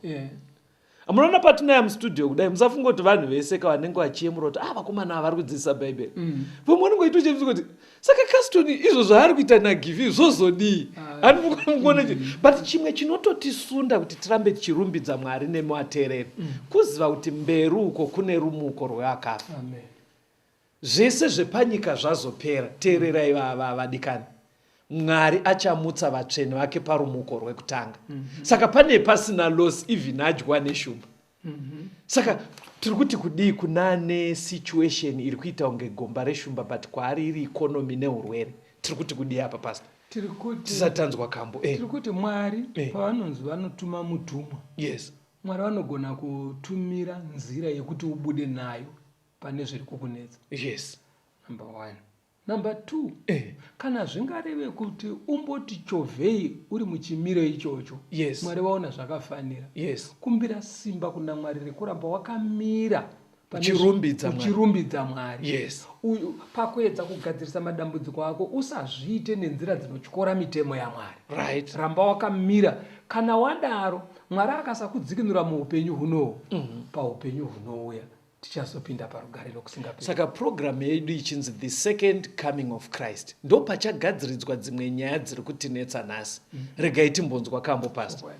C: Amunoona patinaya mustudio kudai musafunga kuti vanhu vese vanenge vachiyemura kuti vakomana vari kudzidzisa Bhaibheri. Pomwe unongoita chemzi kuti saka Castoni izvo zvaari kuita nagivi zvozodii. But chimwe chinototisunda kuti tirambe tichirumbidza Mwari nemuvateereri kuziva kuti mberi uko kune rumuko rwevakafa.
B: Amen.
C: Zvese zvepanyika zvazopera, teererai vadikani. Mwari achamutsa vatsvene vake parumuko rwekutanga. Saka pane pasina loss even adya neshumba. Saka tiri kuti kudii kunane situation iri kuita unge gomba reshumba but kwaari iri economy neurwere. Tiri kuti kudii apa pastor? Tisatanzwa kambo.
B: Tiri kuti Mwari pavanonzi vanotuma mutumwa.
C: Yes.
B: Mwari vanogona kutumira nzira yekuti ubude nayo pane zviri kukunetsa.
C: Yes.
B: Number 1. Number 2. Kana zvingareve kuti umboti chovhei uri muchimiro ichocho.
C: Yes.
B: Mwari vaona zvakafanira.
C: Yes.
B: Kumbira simba kuna Mwari rekuramba wakamira
C: uchirumbidza
B: Mwari.
C: Yes.
B: Uyu pakuedza kugadzirisa madambudziko ako usazviite nenzira dzinotyora mitemo yaMwari.
C: Right.
B: Ramba wakamira. Kana wadaro Mwari akasakudzikinura muupenyu hunohu, paupenyu hunouya tichazopinda parugare nokusingaperi.
C: Saka program yedu ichinzi the second coming of Christ ndo pachagadziridzwa dzimwe nyaya dziri kutinetsa nhasi. Regai timbonzwa kambo pastor.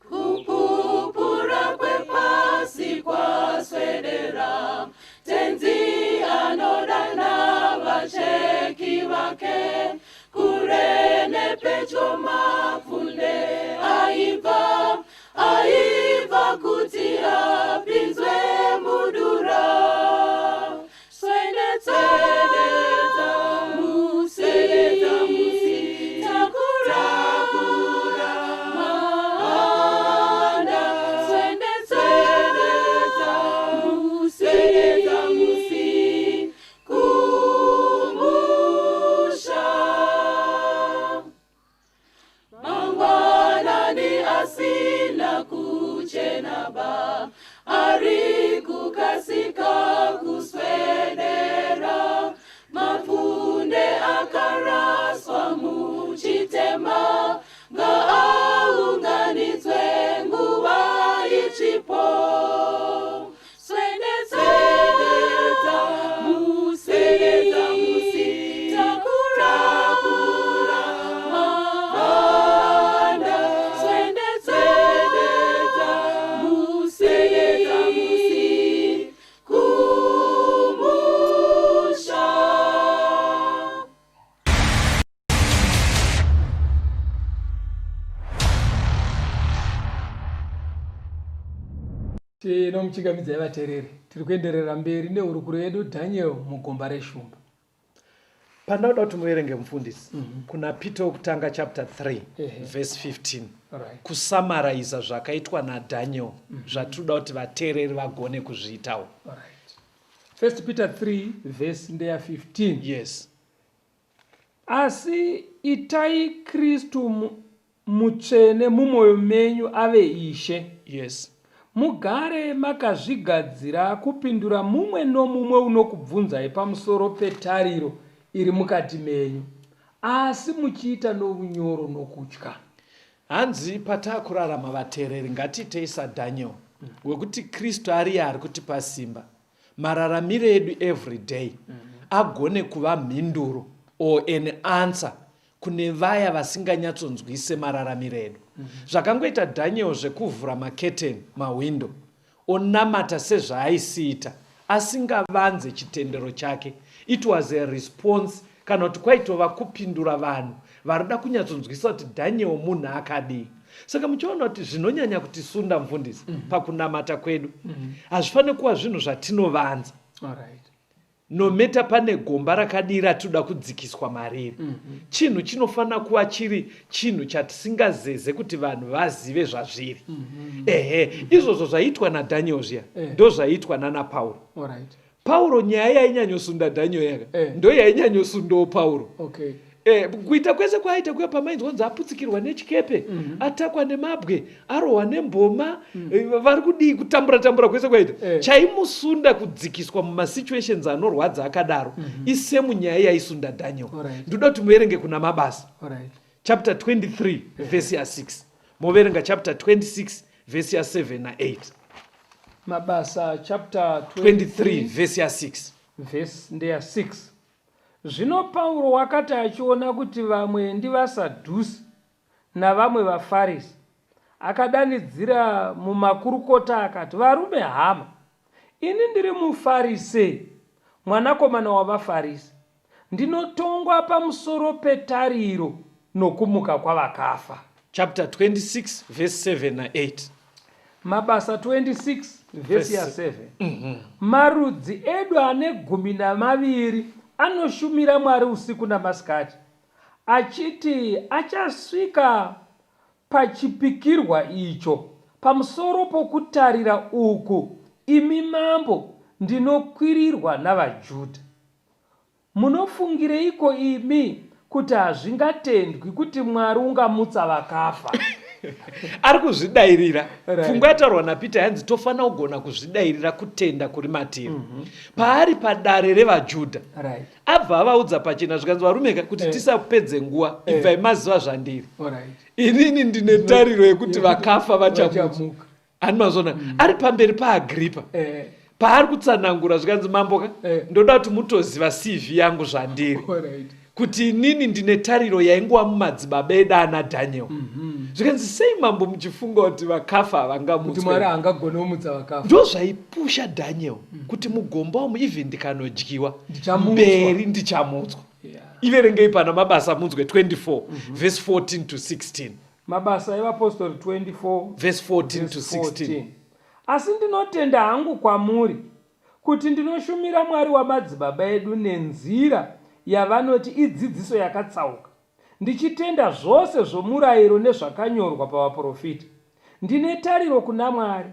A: Kupupura kwepasi kwaswedera, tenzi anodana vacheki vake, kurene pecho mafunde aiva kuti apinzwe mudura. Swededza musi takura mahanda. Swededza musi kumusha. Mangwanani asina kuchena ba, ari kukasika kuswedera. Mafunde akaraswa muchitema, ngaaunganidzwe nguva ichipo. Swededza musi takura mahanda. Swededza musi kumusha.
B: Tinomuchingamidzai vateereri, tiri kuenderera mberi neurukuro yedu Daniel mugomba reshumba.
C: Pandauda kuti muverenge mufundisi kuna Peter wokutanga chapter 3 verse 15 kusamaraiza zvakaitwa naDaniel zvatoda kuti vateereri vagone kuzviitawo.
B: 1 Peter 3 verse ndeya 15.
C: Yes.
B: Asi itai Kristu mutsvene mumwoyo menyu ave Ishe.
C: Yes.
B: Mugare makazvigadzira kupindura mumwe nomumwe unokubvunzai pamusoro petariro iri mukati menyu. asi muchiita nounyoro nokutya.
C: Hanzi patakurarama vateereri ngatiitei saDaniel wekuti Kristu ari kutipa simba mararamiro edu every day agone kuva mhinduro or an answer kune vaya vasinganyatsonzwise mararamiro edu. Zvakangoita Daniel zvekuvhura maketeni mawindo onamata sezvaaisiita asingavanze chitendero chake. It was a response kana kuti kwaitova kupindura vanhu varida kunyatsonzwisa kuti Daniel munhu akadii. Saka muchiona kuti zvinonyanya kutisunda mufundisi pakunamata kwedu hazvifaniri kuva zvinhu zvatinovanza. Nometa pane gomba rakadii ratoda kudzikiswa mariri, chinhu chinofanira kuva chiri chinhu chatisingazeze kuti vanhu vazive zvazviri. Izvozvo zvaitwa naDaniel zviya ndo zvaitwa nanaPauro. Pauro nyaya yainyanyosunda Daniel yaka ndo yainyanyosundawo Pauro. Kuita kwese kwaaita kuya pamainzwa kunzi aputsikirwa nechikepe, atakwa nemabwe, arohwa nemboma, vari kudii kutambura kwese kwaita. Chaimusunda kudzikiswa mumasituations anorwadza akadaro isemu nyaya yaisunda Daniel. Ndoda kuti muverenge kuna Mabasa chapter 23 verse ya 6, moverenga chapter 26 verse ya 7 na 8.
B: Mabasa chapter
C: 23 verse ya 6
B: verse ndeya 6. Zvino Pauro wakati achiona kuti vamwe ndivasadhusi navamwe vaFarisi, akadanidzira mumakurukota akati, varume hama, ini ndiri muFarise, mwanakomana wavaFarisi. Ndinotongwa pamusoro petariro nokumuka kwavakafa.
C: Chapter 26 verse 7 na 8.
B: Mabasa 26 verse ya 7. Marudzi edu ane 12 anoshumira Mwari usiku namasikati, achiti achasvika pachipikirwa icho. Pamusoro pokutarira uku, imi mambo, ndinokwirirwa navaJudha. Munofungireiko imi kuti hazvingatendwi kuti Mwari ungamutsa vakafa?
C: Ari kuzvidairira. Pfungwa yatarwa naPeter yanzi tofanira kugona kuzvidairira kutenda kuri matiri. Paari padare revaJudha abva avaudza pachena zvikanzi, varume kuti tisapedze nguva, ibvai maziva zvandiri. Inini ndine tariro yekuti vakafa vachamuka. Animazona ari pamberi paAgripa paari kutsanangura zvikanzi, mamboka ndoda kuti mutoziva CV yangu zvandiri, kuti inini ndine tariro yaingova mumadzibaba edu ana Daniel. Zvikanzi sei mambo muchifunga kuti vakafa havangamutswa? Ndo zvaipusha Daniel kuti mugomba umu even ndikanodyiwa mberi ndichamutswa. Iverengei pana Mabasa munzwe 24 verse 14 to 16.
B: Mabasa evapostori 24
C: verse 14 to 16.
B: Asi ndinotenda hangu kwamuri kuti ndinoshumira Mwari wamadzibaba edu nenzira yavanoti idzidziso yakatsauka, ndichitenda zvose zvomurayiro nezvakanyorwa pavaprofita. Ndine tariro kuna Mwari,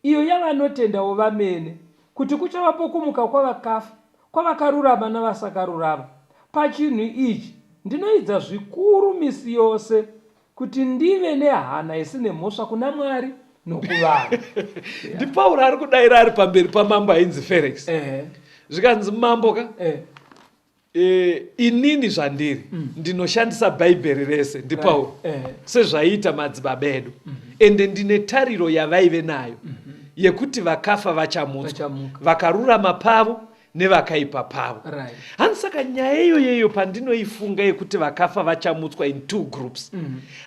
B: iyo yavanotendawo vamene, kuti kuchavapo kumuka kwavakafa, kwavakarurama navasakarurama. Pachinhu ichi ndinoidza zvikuru misi yose kuti ndive nehana isine mhosva kuna Mwari nokuvanhu.
C: NdiPauro ari kudaira ari pamberi pamambo ainzi Felix. Zvikanzi mamboka inini zvandiri ndinoshandisa bhaibheri rese ndiPauro sezvaiita madzibaba edu, ende ndine tariro yavaive nayo yekuti vakafa vachamutswa, vakarurama pavo nevakaipa pavo. Hanzi saka nyaya iyoyo pandinoifunga yekuti vakafa vachamutswa in two groups,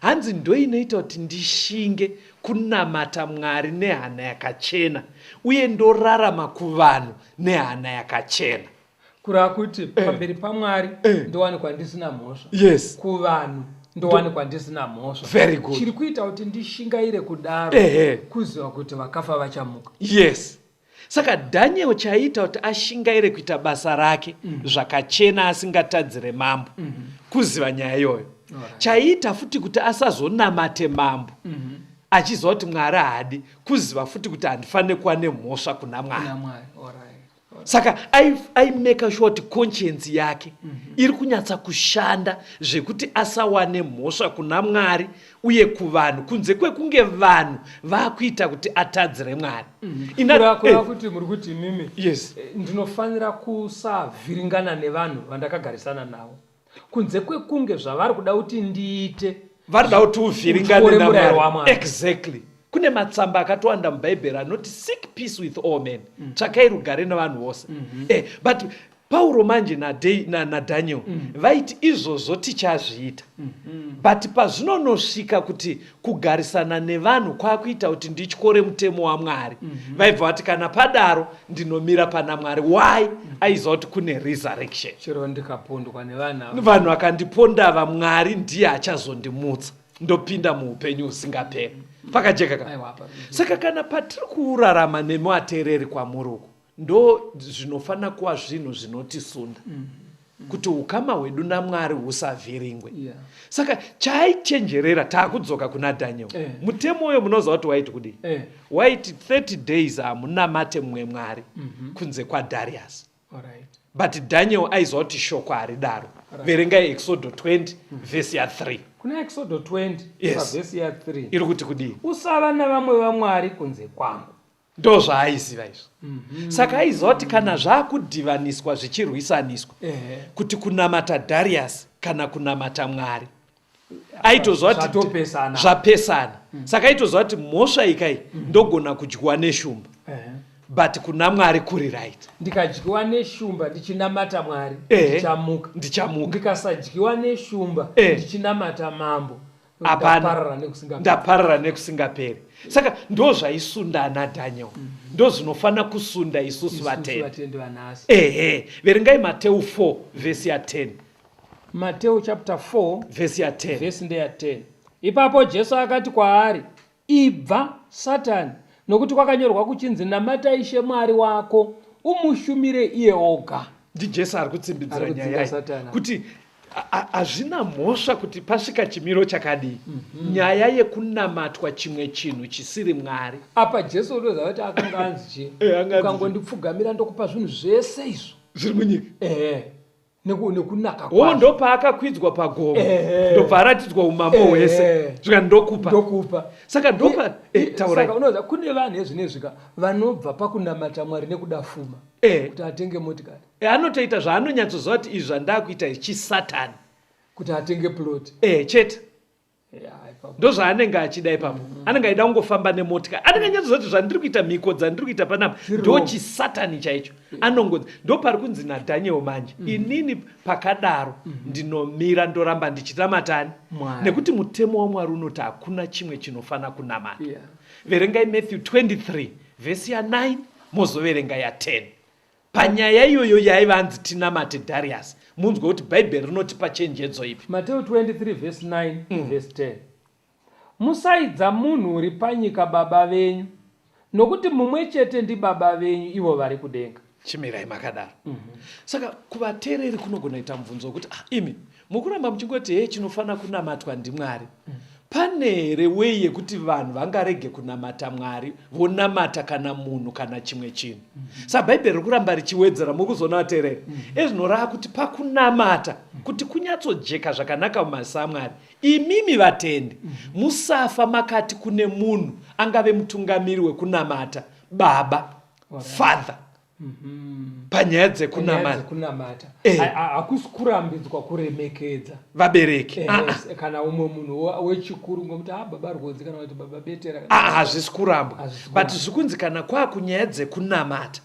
C: hanzi ndo inoita kuti ndishinge kunamata Mwari nehana yakachena uye ndorarama kuvanhu nehana yakachena.
B: Kurava kuti pamberi paMwari ndowanikwa ndisina mhosva, kuvanhu ndowanikwa ndisina mhosva.
C: Very good.
B: Chiri kuita kuti ndishingaire kudaro kuziva kuti vakafa vachamuka.
C: Yes. Saka Daniel chaita kuti ashingaire kuita basa rake zvakachena asingatadzire mambo, kuziva nyaya iyoyo. Chaita futi kuti asazonamate mambo achiziva kuti Mwari haadi, kuziva futi kuti handifanire kuva nemhosva kuna Mwari. Saka I make sure kuti conscience yake iri kunyatsa kushanda zvekuti asawane mhosva kuna Mwari uye kuvanhu, kunze kwekunge vanhu vakuita kuti atadzire Mwari.
B: Kurava kuti muri kuti mimi ndinofanira kusavhiringana nevanhu vandakagarisana navo. kunze kwekunge zvavari kuda kuti ndiite
C: varida kuti uvhiringane
B: utore murayiro
C: naMwari.
B: waMwari.
C: Exactly. Kune matsamba akatowanda mubhaibheri anoti seek peace with all men, tsvakai rugare navanhu vose. But Pauro manje naDaniel vaiti izvozvo tichazviita, but pazvinonosvika kuti kugarisana nevanhu kwakuita kuti ndityore mutemo waMwari, vaibva vati kana padaro ndinomira pana Mwari. Why? aiziva kuti kune resurrection.
B: chero ndikapondwa nevanhu
C: Vanhu vakandipondava, Mwari ndiye achazondimutsa ndopinda muupenyu husingaperi. Pakajeka ka.
B: Aiwa, apa.
C: Saka kana patiri kurarama nemuateereri kwamuri uku, ndo zvinofana kuva zvinhu zvinotisunda kuti ukama hwedu naMwari husavhiringwe.
B: Yeah.
C: Saka chaaichenjerera taakudzoka kuna Daniel. Mutemo uyo munoziva kuti waiti kudii? Waiti 30 days hamunamate mumwe Mwari kunze kwaDarius.
B: Alright.
C: But Daniel aiziva kuti shoko haridaro. Verengai Exodus 20 verse ya 3.
B: kuna Exodus 20
C: Yes.
B: vhesi ya 3
C: Iri kuti kudii?
B: usava navamwe vamwari kunze kwangu.
C: Ndo zvaaiziva izvo. Saka aiziva kuti kana zvaakudhivaniswa zvichirwisaniswa, kuti kunamata Darius kana kunamata Mwari, aitoziva kuti
B: Zvatopesana.
C: zvapesana. Saka aitoziva kuti mhosva ikai ndogona kudyiwa neshumba, but kuna Mwari kuri right.
B: Ndikadyiwa neshumba ndichinamata Mwari
C: Ndichamuka.
B: ndikasadyiwa neshumba ndichinamata mambo
C: Hapana, ndaparara nekusingaperi. Saka ndo zvaisunda ana Daniel, ndo zvinofana kusunda isusu vatendi. Verengai Mateo 4 vhesi ya 10.
B: Mateo chapter 4
C: vhesi ya 10.
B: vhesi ndeya 10. Ipapo Jesu akati kwaari, ibva Satani, nokuti kwakanyorwa kuchinzi namata Ishe Mwari wako umushumire iye oga.
C: NdiJesu ari kutsimbidzira nyaya iyi
B: Satani.
C: kuti hazvina mhosva kuti pasvika chimiro chakadii, nyaya yekunamatwa chimwe chinhu chisiri Mwari.
B: Apa Jesu unoziva kuti akanga anzi chii? Ukangondipfugamira ndokupa zvinhu zvese izvo
C: Zviri munyika.
B: nekunaka
C: Wo ndo paakakwidzwa pagomo, ndo paaratidzwa umambo hwese, zvika ndokupa. Saka ndopa taurai.
B: Saka unoziva kune vanhu ezvinezvika vanobva pakunamata Mwari nekuda fuma kuti atenge motikari,
C: Anotoita zvaanonyatsoziva kuti izvi zvandakuita chisatani,
B: kuti atenge plot.
C: chete ndo zvaanenge achida ipapo. Anenge aida kungofamba nemotika, anenge anyatsoziva kuti zvandiri kuita, mhiko dzandiri kuita panapa ndo chisatani chaicho. Anongodza. Ndo pari kunzi naDaniel manje, inini pakadaro ndinomira ndoramba ndichitamatani, nekuti mutemo waMwari unoti hakuna chimwe chinofana kunamata. Verengai Matthew 23 vhesi ya 9 mozoverenga ya 10. Panyaya iyoyo yaivanzi tinamate Darius, munzwe kuti bhaibheri rinotipa chenjedzo ipi.
B: Mateo 23 vhesi 9 vhesi 10. Musaidza munhu uri panyika baba venyu, nokuti mumwe chete ndibaba venyu ivo vari kudenga.
C: Chimirai makadaro. Saka kuvateereri kunogona kuita mubvunzo wekuti imi mukuramba muchingoti chinofana kunamatwa ndiMwari, pane here wei yekuti vanhu vangarege kunamata Mwari vonamata kana munhu kana chimwe chinhu? Saka bhaibheri rikuramba richiwedzera mukuzona vateereri, ezvinorava kuti pakunamata kuti kunyatsojeka zvakanaka mumaziso aMwari, imimi vatendi musafa makati kune munhu angave mutungamiri wekunamata, baba, father, panyaya
B: dzekunamata. Hakusi kurambidzwa kuremekedza
C: vabereki.
B: kana umwe munhu wechikuru ngokuti baba rwodzi kana kuti baba betera.
C: Hazvisi kurambwa, but zvikunzi kana kwakunyaya dzekunamata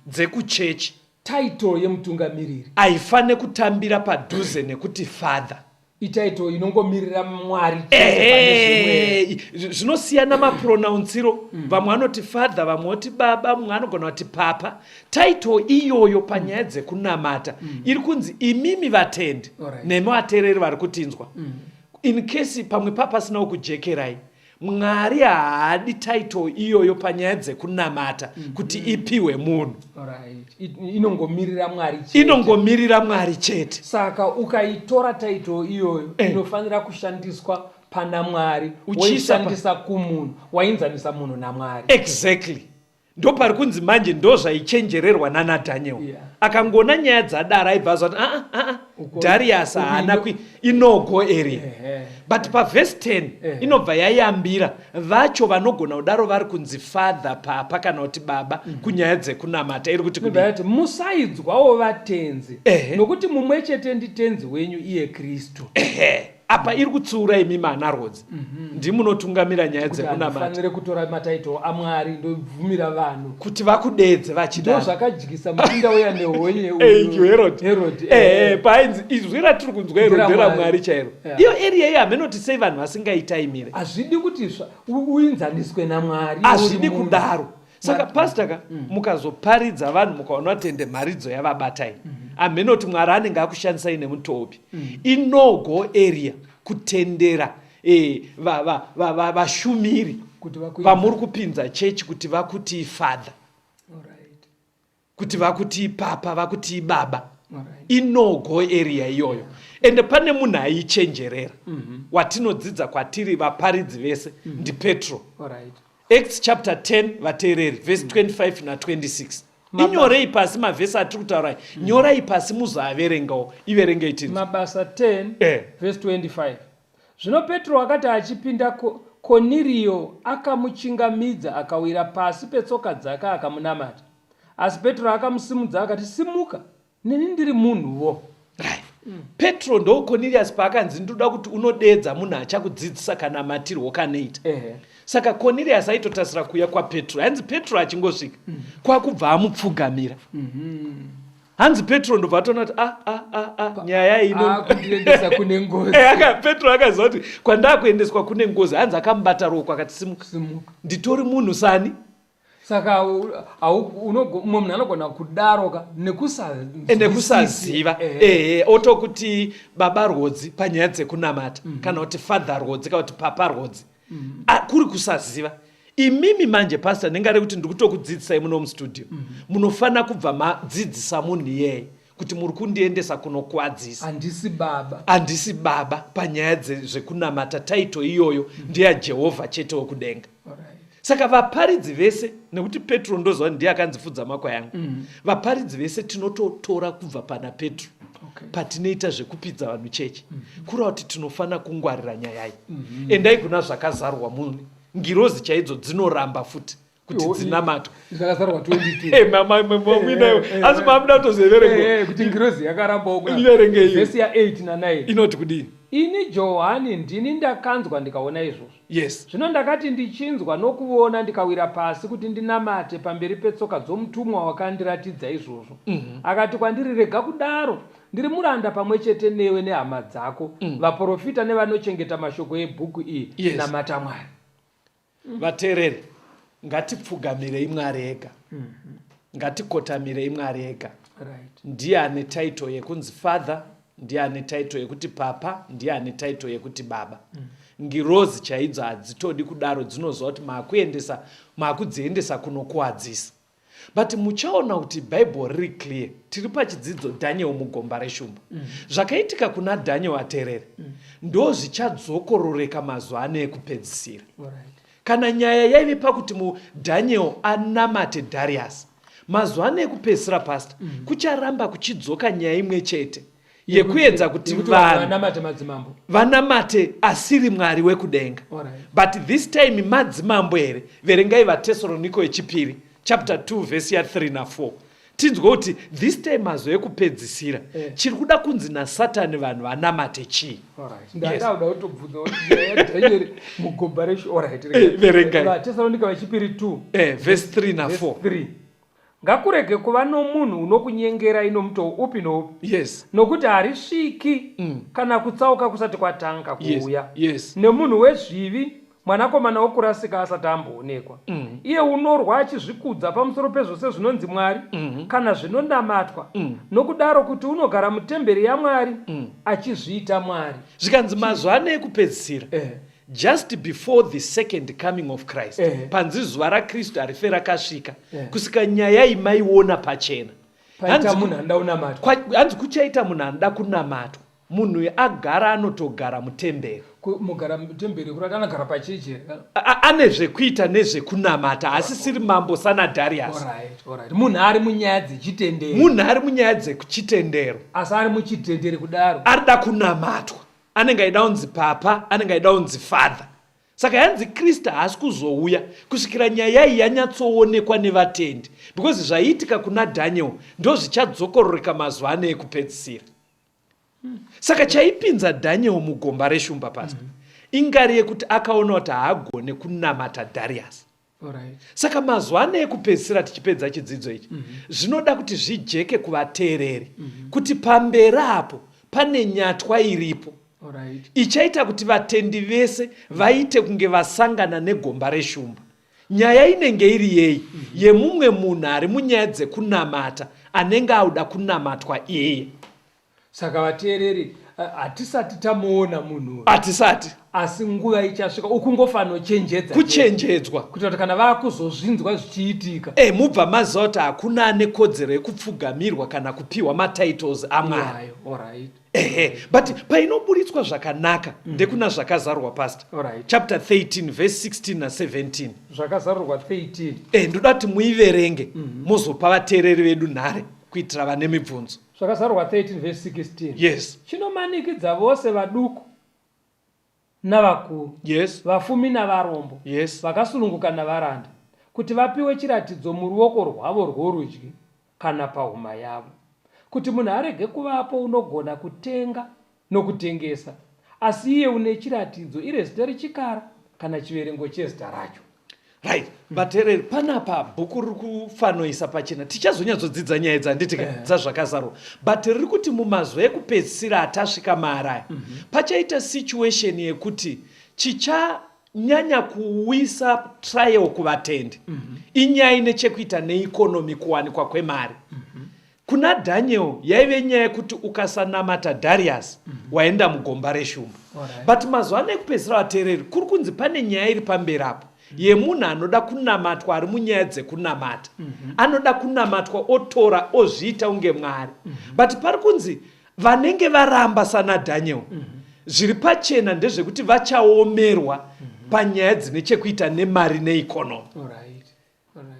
C: dzekuchechi,
B: title yemutungamiriri
C: haifane kutambira padhuze nekuti father.
B: Itaito inongomirira Mwari.
C: Zvinosiyana mapronounsiro, vamwe vanoti father, vamwe voti baba, mumwe anogona kuti papa. Title iyoyo panyaya dzekunamata iri kunzi imimi vatendi nemi vateereri vari kutinzwa, in case pamwe papasinawo kujekerai, Mwari haadi title iyoyo panyaya dzekunamata kuti ipiwe munhu.
B: Inongomirira Mwari chete.
C: Inongomirira Mwari chete.
B: Saka ukaitora title iyoyo inofanira kushandiswa pana Mwari, uchiishandisa kumunhu, wainzanisa munhu naMwari.
C: Exactly. ndo pari kunzi manje ndo zvaichenjererwa naNadhaniel. Akangona nyaya dzadara aibva azvati Darius haana inogo area. But paverse 10 inobva yayambira vacho vanogona kudaro vari kunzi father papa kana kuti baba kunyaya dzekunamata iri kuti
B: musaidzwawo vatenzi nokuti mumwe chete nditenzi wenyu iye Kristu.
C: Apa iri kutsiura imi manarhodzi ndimunotungamira nyaya dzekunamata
B: kutora mataito aMwari ndobvumira vanhu
C: kuti vakudedze vachida
B: zvakadyisa muchinda weya nehonye
C: Herod painzi izwi ratiri kunzwa iro nderaMwari chairo. Iyo area iyi hamenoti sei vanhu vasingaitaimire.
B: Hazvidi kuti uinzaniswe naMwari,
C: hazvidi kudaro. Saka pastor mukazoparidza vanhu mukaona tende mharidzo yavabatai amenoti Mwari anenge akushandisai nemutopi inogo area kutendera vashumiri vamuri kupinza chechi kuti vakuti father, kuti vakuti papa, vakuti baba, inogo area iyoyo. Ende pane munhu aichenjerera watinodzidza kwatiri vaparidzi vese ndi Petro. Acts chapter 10 vateereri verse 25 na 26. Inyorei pasi mavhesi atiri kutaurai. Nyorai pasi muzoaverengawo. Iverenge itini.
B: Mabasa 10 verse 25. Zvino Petro akati achipinda Kornelio akamuchingamidza akawira pasi petsoka dzake akamunamata. Asi Petro akamusimudza akati simuka, neni ndiri munhuwo.
C: Petro ndo Cornelius paakanzi ndoda kuti unodedza munhu achakudzidzisa kana matirwo kanoita. Saka Cornelius aitotasira kuuya kwaPetro. Hanzi Petro achingosvika kwakubva amupfugamira. Hanzi Petro ndobva atona kuti nyaya ino
B: kundiendesa kune ngozi.
C: Petro akaziva kuti kwandakuendeswa kune ngozi. Hanzi akamubata ruoko akati simuka. Nditori munhu sani.
B: Saka umwe munhu anogona kudaroka
C: nekusaziva otokuti baba rhodzi panyaya dzekunamata kana kuti father rhodzi kana kuti papa rhodzi kuri kusaziva. Imimi manje pastor nengare kuti ndikutokudzidzisai muno mustudio munofana kubva madzidzisa munhu iyeye kuti muri kundiendesa kunokuadzisa. Handisi baba panyaya zvekunamata. Taito iyoyo ndiyaJehovha chete wokudenga. Saka vaparidzi vese nekuti Petro ndozva ndiye akanzifudza makwai yangu. Vaparidzi vese tinototora kubva pana Petro patinoita zvekupidza vanhu chechi kura kuti tinofana kungwarira nyaya iyi. Endai kuna zvakazarwa munhu ngirozi chaidzo dzinoramba futi kuti dzinamatwa.
B: Zvakazarwa 22
C: asi mamuda kutozeverenga
B: kuti ngirozi yakaramba
C: iverenge iyo
B: vesi ya 8 na 9
C: inoti kudini.
B: Ini Johani ndini ndakanzwa ndikaona izvozvo. Zvino ndakati ndichinzwa nokuona ndikawira pasi kuti ndinamate pamberi petsoka dzomutumwa wakandiratidza izvozvo. Akati kwandiri, rega kudaro, ndiri muranda pamwe chete newe nehama dzako vaprofita nevanochengeta mashoko ebhuku iyi. Namata Mwari.
C: Vateereri, ngatipfugamirei Mwari ega. Ngatikotamirei Mwari ega. Ndiye ane title yekunzi father, ndiye ane title yekuti papa, ndiye ane title yekuti baba. Ngirozi chaidzo hadzitodi kudaro, dzinoziva kuti maakudziendesa kunokuadzisa. But muchaona kuti Bible riri clear. Tiri pachidzidzo Daniel Mugomba Reshumba. Zvakaitika kuna Daniel ateereri ndo zvichadzokororeka mazuva ano ekupedzisira. Kana nyaya yaive pakuti Daniel anamate Darius, mazuva ano ekupedzisira pastor kucharamba kuchidzoka nyaya imwe chete yekuedza kuti vanhu vanamate asiri Mwari wekudenga. But this time madzimambo here. Verengai vaTesalonike wechipiri chapter 2 verse ya 3 na 4. Tinzwe kuti this time mazuva ekupedzisira chiri kuda kunzi naSatani vanhu vanamate chii.
B: Ndauda kutobvunza kuti Daniel Mugomba
C: verengai
B: vaTesalonike wechipiri 2
C: verse 3 na 4.
B: Ngakurege kuva nomunhu unokunyengera ino mutoo upi noupi. Nokuti harisviki kana kutsauka kusati kwatanga kuuya. Nemunhu wezvivi mwanakomana wokurasika asati amboonekwa. Iye unorwa achizvikudza pamusoro pezvose zvinonzi Mwari kana zvinonamatwa. Nokudaro kuti unogara mutemberi yaMwari achizviita Mwari.
C: Zvikanzi mazuva ano ekupedzisira just before the second coming of Christ. Panzi zuva raKristu harife rakasvika. Kusika nyaya imaiona pachena. Hanzi kuchaita munhu anoda kunamatwa. Munhu agara anotogara mutemberi.
B: mugara mutemberi kurati anogara pachechi
C: ane zvekuita nezvekunamata asi siri mambo sana Darius.
B: Munhu ari munyaya dzechitendero,
C: munhu ari munyaya dzekuchitendero,
B: asi ari muchitendere kudaro
C: arida kunamatwa, anenge aida unzi papa, anenge aida unzi father. Saka yanzi Kristu haasi kuzouya kusvikira nyaya iyi yanyatsoonekwa nevatendi, because zvaiitika kuna Daniel ndo zvichadzokororeka mazuva ano ekupedzisira. Saka chaipinza Daniel mugomba reshumba pasi ingari yekuti akaona kuti haagone kunamata Darius. Saka mazuva ano ekupedzisira tichipedza chidzidzo ichi zvinoda kuti zvijeke kuvateereri kuti pamberi apo pane nyatwa iripo ichaita kuti vatendi vese vaite kunge vasangana negomba reshumba. Nyaya inenge iri yei yemumwe munhu ari munyaya dzekunamata anenge auda kunamatwa iye.
B: Saka vateereri hatisati tamuona munhu,
C: hatisati,
B: asi nguva ichasvika ukungofanira
C: kuchenjedzwa
B: kuti kana vakuzozvinzwa zvichiitika
C: mubva maziva kuti hakuna ane kodzero yekupfugamirwa kana kupiwa matitles aMwari. But painoburitswa zvakanaka ndekuna zvakazarwa pastor chapter 13 verse 16 na 17.
B: Zvakazarwa 13
C: ndoda kuti muiverenge muzopa vateereri vedu nhare kuitira vane mibvunzo.
B: Zvakazarwa 13 verse 16.
C: Yes.
B: Chinomanikidza vose vaduku navakuru,
C: yes,
B: vafumi navarombo,
C: yes,
B: vakasununguka navaranda, kuti vapiwe chiratidzo muruoko rwavo rworudyi kana pahuma yavo, kuti munhu arege kuvapo unogona kutenga nokutengesa, asi iye une chiratidzo ire zita rechikara kana chiverengo chezita racho.
C: Right. Vateereri, panapa bhuku riri kufanoisa pachena tichazonyatsodzidza nyaya dzanditika dzazvakazarwa, but riri kuti mumazuva ekupedzisira atasvika maaraya pachaita situation yekuti chichanyanya kuwisa trial kuvatendi inyaya ine chekuita neikonomi, kuwanikwa kwemari. Kuna Daniel yaive nyaya yekuti ukasanamata Darius waenda mugomba reshumba. But mazuva ano ekupedzisira vateereri kuri kunzi pane nyaya iri pamberi apo yemunhu anoda kunamatwa ari munyaya dzekunamata, anoda kunamatwa otora ozviita unge Mwari. But pari kunzi vanenge varamba sana Daniel zviri pachena ndezvekuti vachaomerwa panyaya dzine chekuita nemari neikonomi.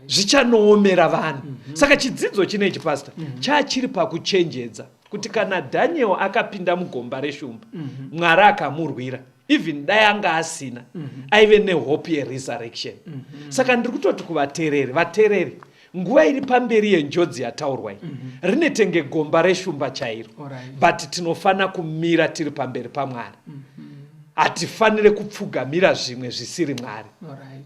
C: Zvichanoomera vanhu. Saka chidzidzo chinechi pastor chachiri pakuchenjedza kuti kana Daniel akapinda mugomba reshumba Mwari akamurwira, even dai anga asina aive nehope yeresurrection. Saka ndiri kutoti kuvateereri, vateereri, nguva iri pamberi yenjodzi yataurwa iyi rine tenge gomba reshumba chairo, but tinofana kumira tiri pamberi paMwari. Hatifanire kupfugamira zvimwe zvisiri Mwari.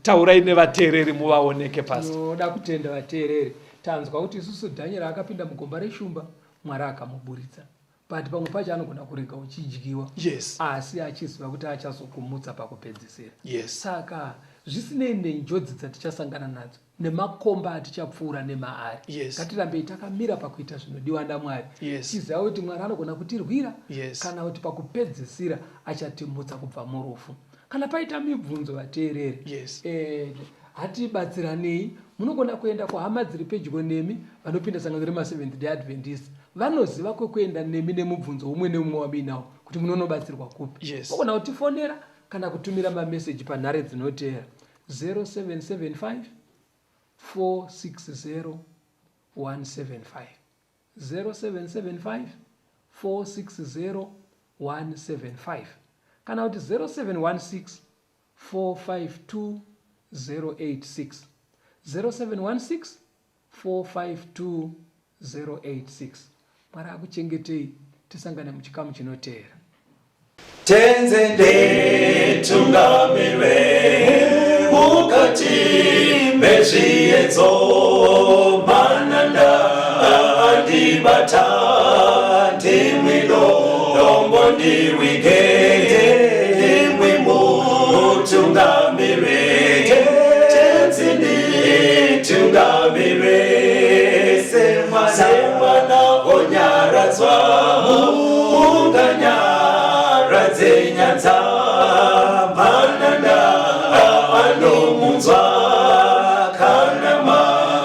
C: Taurai nevateereri muvaoneke pasi.
B: Noda kutenda vateereri, tanzwa kuti isusu Daniel akapinda mugomba reshumba Mwari akamuburitsa, but pamwe pacho anogona kurega uchidyiwa,
C: yes,
B: asi achiziva kuti achazokumutsa pakupedzisira.
C: Yes.
B: Saka zvisinei nenjodzi dzatichasangana nadzo nemakomba atichapfuura nemaari,
C: yes,
B: ngatirambei takamira pakuita zvinodiwa naMwari.
C: yes,
B: tiziva kuti Mwari anogona kutirwira,
C: yes,
B: kana kuti pakupedzisira achatimutsa kubva murufu. Kana paita mibvunzo vateereri,
C: yes,
B: hatibatsiranei. Munogona kuenda kuhama dziri pedyo nemi vanopinda sangano rema7th Day Adventist, vanoziva kwekuenda nemi nemubvunzo umwe neumwe wamuinawo kuti munonobatsirwa kupi.
C: Yes.
B: Mogona kutifonera kana kutumira mameseji panhare dzinoteera 0775 460 175, 0775 460 175, kana kuti 0716 452 086, 0716 452 086. Mwari akuchengetei, tisangane muchikamu chinoteera.
A: Tenzende tungamirwe mukati mezviedzo mananda andibata ndimwino dombo ndiwike ndimwimo tungamirwe tenzende tungamirwe semwana onyaradzwa munganya dzenyanza mananda anomunzwa kana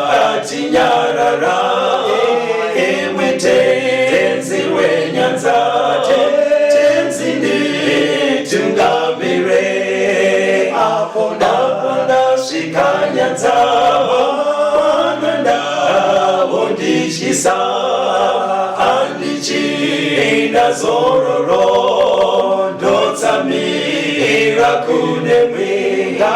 A: matinyarara emwete tenzi wenyanza tenzini tunga ndasvika nyanza mwananda wondichisa andichina zororo ndotsamira kune mwenga